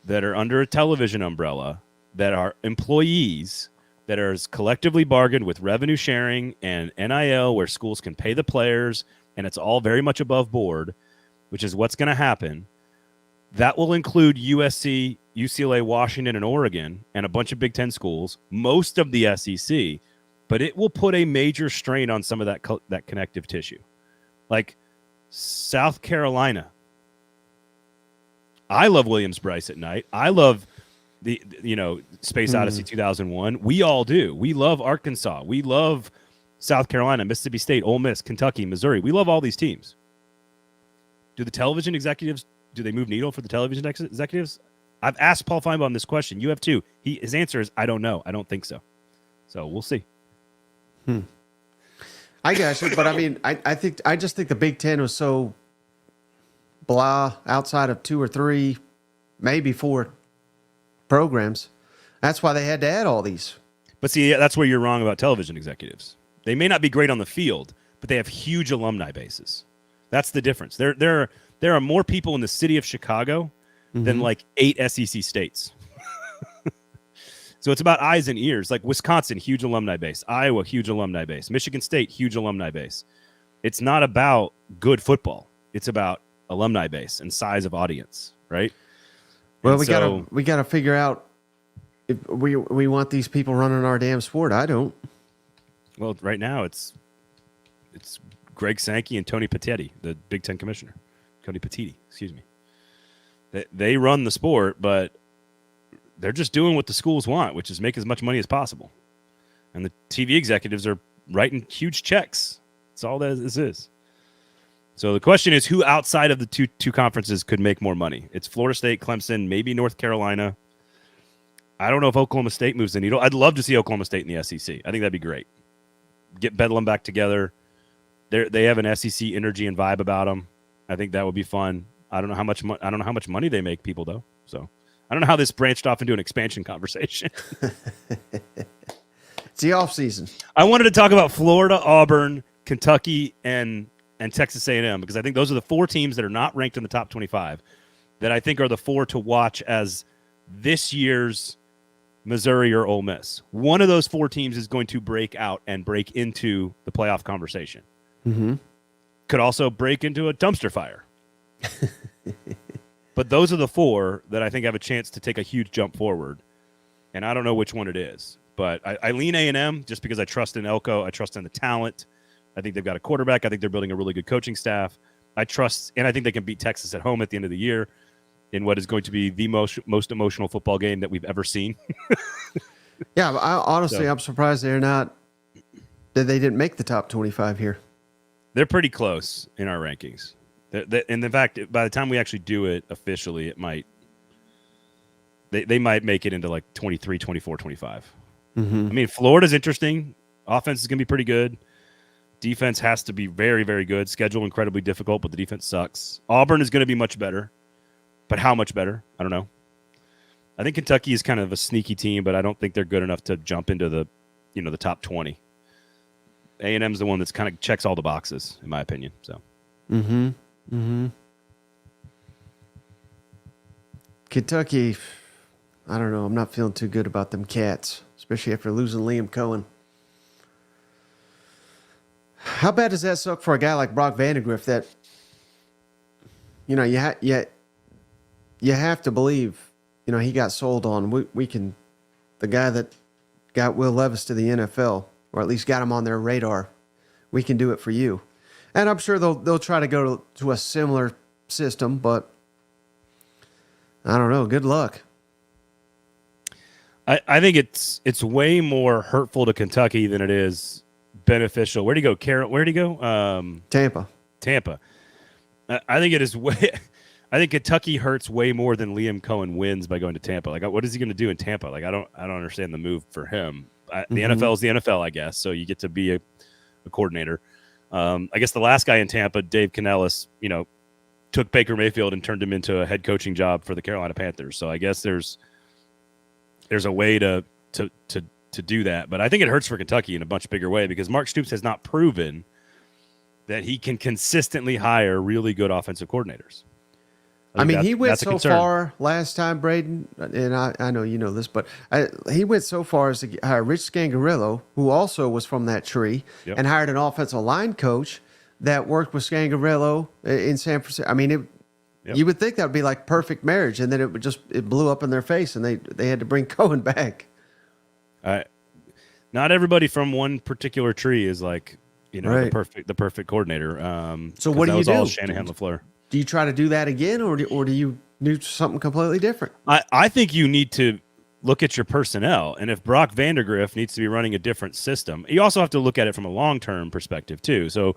that are under a television umbrella, that are employees, that are collectively bargained with revenue sharing and NIL, where schools can pay the players, and it's all very much above board, which is what's going to happen. That will include USC, UCLA, Washington, and Oregon, and a bunch of Big Ten schools, most of the SEC, but it will put a major strain on some of that connective tissue. Like South Carolina. I love Williams-Brice at night. I love the Space Odyssey 2001. We all do. We love Arkansas. We love South Carolina, Mississippi State, Ole Miss, Kentucky, Missouri. We love all these teams. Do the television executives, do they move needle for the television executives? I've asked Paul Feinbaum this question. You have too. His answer is, I don't know. I don't think so. So we'll see. I guess, but I mean, I just think the Big Ten was so blah outside of 2 or 3, maybe 4 programs. That's why they had to add all these. But see, that's where you're wrong about television executives. They may not be great on the field, but they have huge alumni bases. That's the difference. There are more people in the city of Chicago than like 8 SEC states. So it's about eyes and ears. Like Wisconsin, huge alumni base. Iowa, huge alumni base. Michigan State, huge alumni base. It's not about good football. It's about alumni base and size of audience, right? Well, we gotta figure out if we want these people running our damn sport. I don't. Well, right now it's Greg Sankey and Tony Petitti, the Big Ten commissioner. Tony Petitti, excuse me. They run the sport, but they're just doing what the schools want, which is make as much money as possible. And the TV executives are writing huge checks. That's all that this is. So the question is, who outside of the two conferences could make more money? It's Florida State, Clemson, maybe North Carolina. I don't know if Oklahoma State moves the needle. I'd love to see Oklahoma State in the SEC. I think that'd be great. Get Bedlam back together. They have an SEC energy and vibe about them. I think that would be fun. I don't know how much money they make people though. So I don't know how this branched off into an expansion conversation. It's the off season. I wanted to talk about Florida, Auburn, Kentucky, and Texas A&M because I think those are the 4 teams that are not ranked in the top 25 that I think are the 4 to watch as this year's Missouri or Ole Miss. One of those 4 teams is going to break out and break into the playoff conversation. Mm-hmm. Could also break into a dumpster fire. But those are the 4 that I think have a chance to take a huge jump forward. And I don't know which one it is. But I lean A&M just because I trust in Elko. I trust in the talent. I think they've got a quarterback. I think they're building a really good coaching staff. I trust, and I think they can beat Texas at home at the end of the year in what is going to be the most emotional football game that we've ever seen. Yeah, I'm surprised that they didn't make the top 25 here. They're pretty close in our rankings. And in fact, by the time we actually do it officially, they might make it into like 23, 24, 25. Mm-hmm. I mean, Florida's interesting. Offense is going to be pretty good. Defense has to be very, very good. Schedule incredibly difficult, but the defense sucks. Auburn is going to be much better. But how much better? I don't know. I think Kentucky is kind of a sneaky team, but I don't think they're good enough to jump into the top 20. A&M's the one that's kind of checks all the boxes, in my opinion. So. Mm-hmm. Mm-hmm. Kentucky, I don't know. I'm not feeling too good about them Cats, especially after losing Liam Cohen. How bad does that suck for a guy like Brock Vandagriff that, you have to believe, he got sold on. The guy that got Will Levis to the NFL, or at least got him on their radar, we can do it for you. And I'm sure they'll try to go to a similar system, but I don't know. Good luck. I think it's way more hurtful to Kentucky than it is beneficial. Where'd he go? Where'd he go? Tampa. I think it is way. I think Kentucky hurts way more than Liam Cohen wins by going to Tampa. Like, what is he going to do in Tampa? Like, I don't understand the move for him. The NFL is the NFL, I guess. So you get to be a coordinator. I guess the last guy in Tampa, Dave Canellis, took Baker Mayfield and turned him into a head coaching job for the Carolina Panthers. So I guess there's a way to do that. But I think it hurts for Kentucky in a much bigger way because Mark Stoops has not proven that he can consistently hire really good offensive coordinators. I mean, he went so far last time, Braden, and I know you know this, but he went so far as to hire Rich Scangarello, who also was from that tree, and hired an offensive line coach that worked with Scangarello in San Francisco. I mean, you would think that would be like perfect marriage, and then it blew up in their face, and they had to bring Cohen back. Not everybody from one particular tree is like right. the perfect coordinator. So what do you do? All Shanahan LaFleur. Do you try to do that again, or do you do something completely different? I think you need to look at your personnel, and if Brock Vandagriff needs to be running a different system, you also have to look at it from a long-term perspective too. So,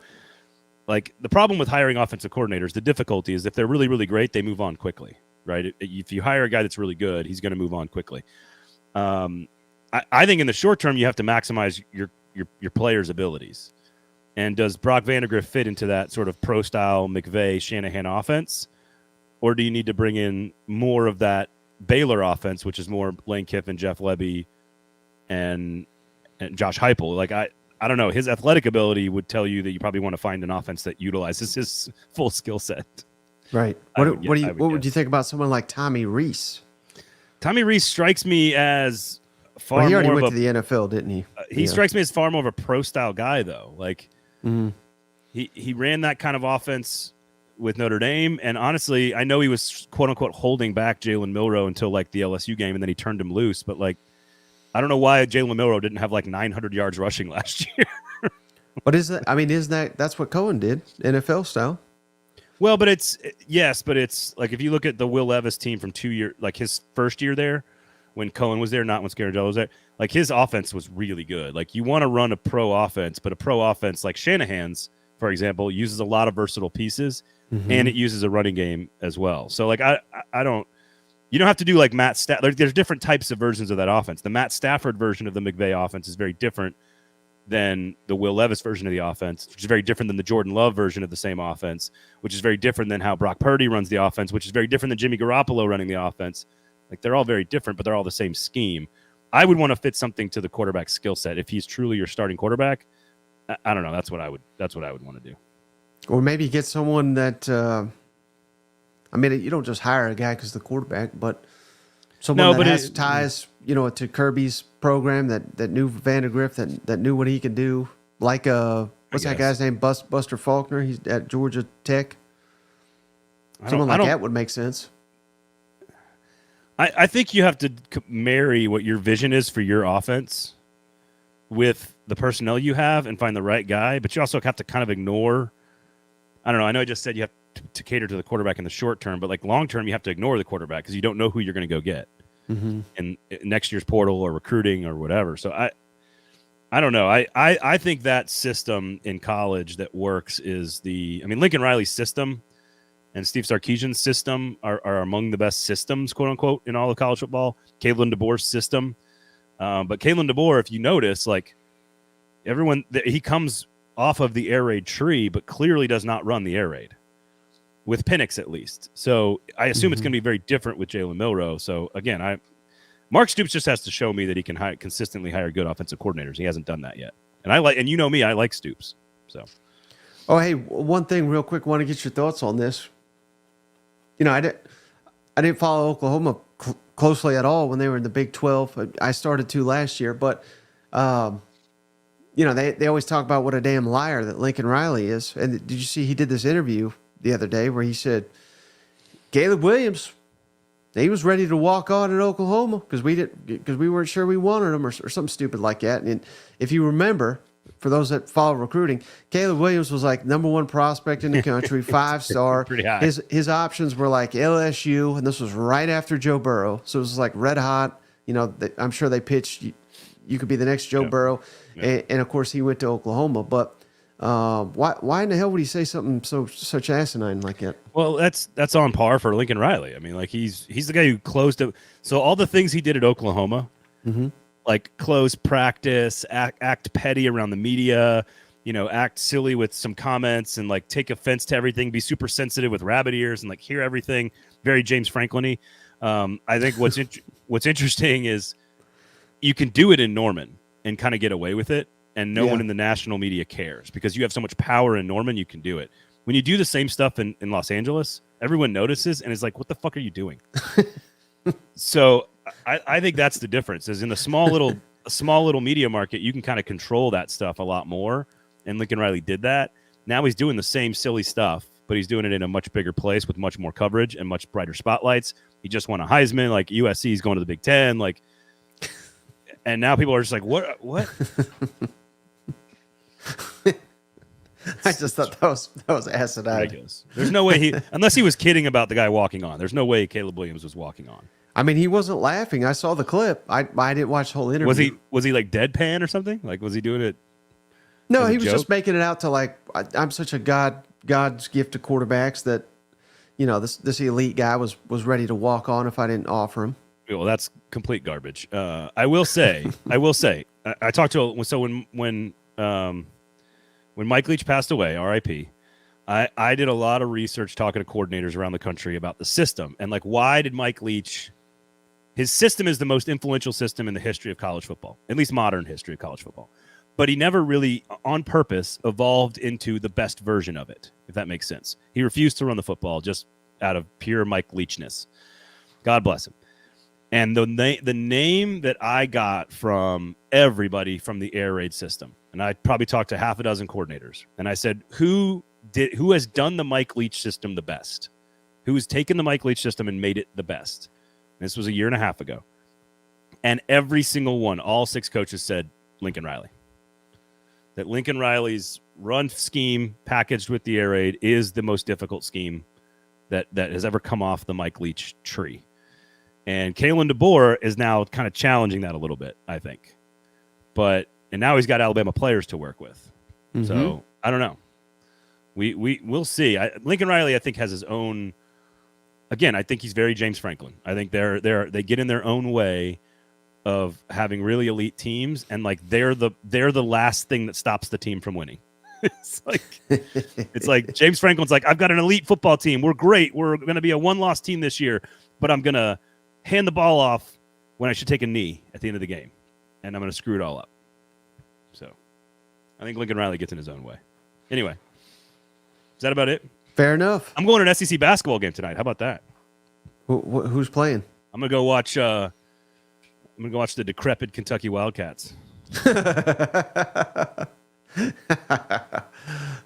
like the problem with hiring offensive coordinators, the difficulty is if they're really, really great, they move on quickly, right? If you hire a guy that's really good, he's going to move on quickly. I think in the short term, you have to maximize your players' abilities. And does Brock Vandagriff fit into that sort of pro-style McVay Shanahan offense? Or do you need to bring in more of that Baylor offense, which is more Lane Kiffin, Jeff Lebby, and Josh Heupel? Like, I don't know. His athletic ability would tell you that you probably want to find an offense that utilizes his full skill set. Right. What would you think about someone like Tommy Rees? Tommy Rees strikes me as far he already more went to the NFL, didn't he? He strikes me as far more of a pro-style guy, though. Like, he ran that kind of offense with Notre Dame, and honestly, I know he was quote unquote holding back Jalen Milroe until like the LSU game, and then he turned him loose. But like, I don't know why Jalen Milroe didn't have like 900 yards rushing last year. But that's what Cohen did, NFL style. Well, but it's like if you look at the Will Levis team from 2 years, like his first year there, when Cohen was there, not when Scaragello was there, like his offense was really good. Like you want to run a pro offense, but a pro offense like Shanahan's for example, uses a lot of versatile pieces, and it uses a running game as well. So like I don't. You don't have to do like Matt Stafford. There's different types of versions of that offense. The Matt Stafford version of the McVay offense is very different than the Will Levis version of the offense, which is very different than the Jordan Love version of the same offense, which is very different than how Brock Purdy runs the offense, which is very different than Jimmy Garoppolo running the offense. Like they're all very different, but they're all the same scheme. I would want to fit something to the quarterback's skill set. If he's truly your starting quarterback, I don't know. That's what I would want to do. Or maybe get someone that. I mean, you don't just hire a guy because the quarterback, but someone that has ties, to Kirby's program that knew Vandegrift, that knew what he could do. Like what's that guy's name? Buster Faulkner. He's at Georgia Tech. Someone like that would make sense. I think you have to marry what your vision is for your offense with the personnel you have and find the right guy, but you also have to kind of ignore. I don't know. I know I just said you have to cater to the quarterback in the short term, but like long term, you have to ignore the quarterback because you don't know who you're going to go get in next year's portal or recruiting or whatever. So I don't know. I think that system in college that works is Lincoln Riley's system and Steve Sarkisian's system are among the best systems, quote unquote, in all of college football. Kalen DeBoer's system. But Kalen DeBoer, if you notice, like he comes off of the air raid tree, but clearly does not run the air raid. With Penix, at least. So I assume it's going to be very different with Jalen Milroe. So again, Mark Stoops just has to show me that he can consistently hire good offensive coordinators. He hasn't done that yet. And I like Stoops. So, hey, one thing real quick. Want to get your thoughts on this? I didn't follow Oklahoma closely at all when they were in the Big 12. I started to last year, but they always talk about what a damn liar that Lincoln Riley is. And did you see he did this interview the other day where he said Caleb Williams, he was ready to walk on in Oklahoma because we weren't sure we wanted him or something stupid like that. And if you remember, for those that follow recruiting, Caleb Williams was like #1 prospect in the country, 5-star. Pretty high. His options were like LSU, and this was right after Joe Burrow, so it was like red hot. I'm sure they pitched you could be the next Joe Burrow, and of course he went to Oklahoma, but. Why in the hell would he say something such asinine like that? Well, that's on par for Lincoln Riley. I mean, like he's the guy who closed it. So all the things he did at Oklahoma, like close practice, act petty around the media, act silly with some comments and like take offense to everything, be super sensitive with rabbit ears and like hear everything. Very James Franklin-y. I think what's interesting is you can do it in Norman and kind of get away with it. And no one in the national media cares because you have so much power in Norman, you can do it. When you do the same stuff in Los Angeles, everyone notices and is like, what the fuck are you doing? So I think that's the difference is in a small little media market, you can kind of control that stuff a lot more. And Lincoln Riley did that. Now he's doing the same silly stuff, but he's doing it in a much bigger place with much more coverage and much brighter spotlights. He just won a Heisman, like USC is going to the Big Ten, like, and now people are just like, what? I just thought that was asinine. There's no way unless he was kidding about the guy walking on. There's no way Caleb Williams was walking on. I mean, he wasn't laughing. I saw the clip. I didn't watch the whole interview. Was he like deadpan or something? Like was he doing it? No, he was just making it out to like I'm such a God's gift to quarterbacks that this elite guy was ready to walk on if I didn't offer him. Well, that's complete garbage. I will say. I talked to when Mike Leach passed away, R.I.P., I did a lot of research talking to coordinators around the country about the system and like why did Mike Leach his system is the most influential system in the history of college football, at least modern history of college football. But he never really on purpose evolved into the best version of it, if that makes sense. He refused to run the football just out of pure Mike Leachness. God bless him. And the name that I got from everybody from the air raid system, and I probably talked to half a dozen coordinators, and I said, who has done the Mike Leach system the best? Who has taken the Mike Leach system and made it the best? And this was a year and a half ago. And every single one, all 6 coaches said Lincoln Riley. That Lincoln Riley's run scheme packaged with the air raid is the most difficult scheme that has ever come off the Mike Leach tree. And Kalen DeBoer is now kind of challenging that a little bit, I think. And now he's got Alabama players to work with. So I don't know. We'll see. Lincoln Riley, I think, has his own. Again, I think he's very James Franklin. I think they get in their own way of having really elite teams, and like they're the last thing that stops the team from winning. it's like James Franklin's like, I've got an elite football team. We're great. We're going to be a 1-loss team this year, but I'm going to hand the ball off when I should take a knee at the end of the game, and I'm going to screw it all up. So I think Lincoln Riley gets in his own way. Anyway, is that about it? Fair enough. I'm going to an SEC basketball game tonight. How about that? Who's playing? I'm gonna go watch. I'm gonna go watch the decrepit Kentucky Wildcats.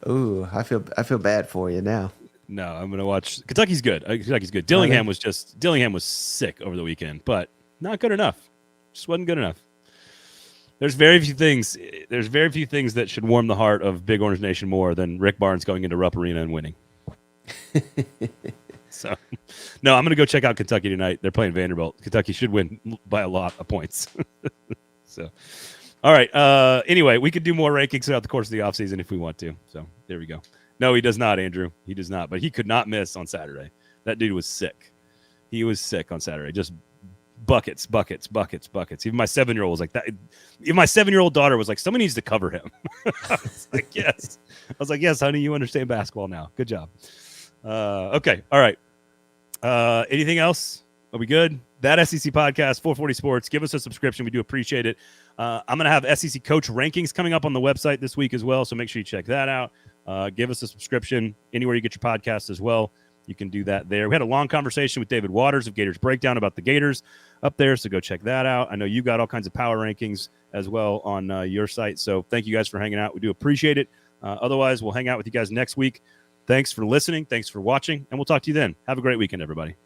Ooh, I feel bad for you now. No, I'm gonna watch. Kentucky's good. Kentucky's good. Dillingham was sick over the weekend, but not good enough. Just wasn't good enough. There's very few things that should warm the heart of Big Orange Nation more than Rick Barnes going into Rupp Arena and winning. So, no, I'm going to go check out Kentucky tonight. They're playing Vanderbilt. Kentucky should win by a lot of points. So, all right. Anyway, we could do more rankings throughout the course of the offseason if we want to. So, there we go. No, he does not, Andrew. He does not. But he could not miss on Saturday. That dude was sick. He was sick on Saturday. Just buckets. Even my 7-year-old was like that. Even my 7-year-old daughter was like, someone needs to cover him. I was like, yes. I was like, yes, honey, you understand basketball now. Good job. Okay. All right. Anything else? Are we good? That SEC podcast, 440 Sports. Give us a subscription. We do appreciate it. I'm going to have SEC coach rankings coming up on the website this week as well. So make sure you check that out. Give us a subscription anywhere you get your podcast as well. You can do that there. We had a long conversation with David Waters of Gators Breakdown about the Gators up there. So go check that out. I know you got all kinds of power rankings as well on your site. So thank you guys for hanging out. We do appreciate it. Otherwise, we'll hang out with you guys next week. Thanks for listening. Thanks for watching. And we'll talk to you then. Have a great weekend, everybody.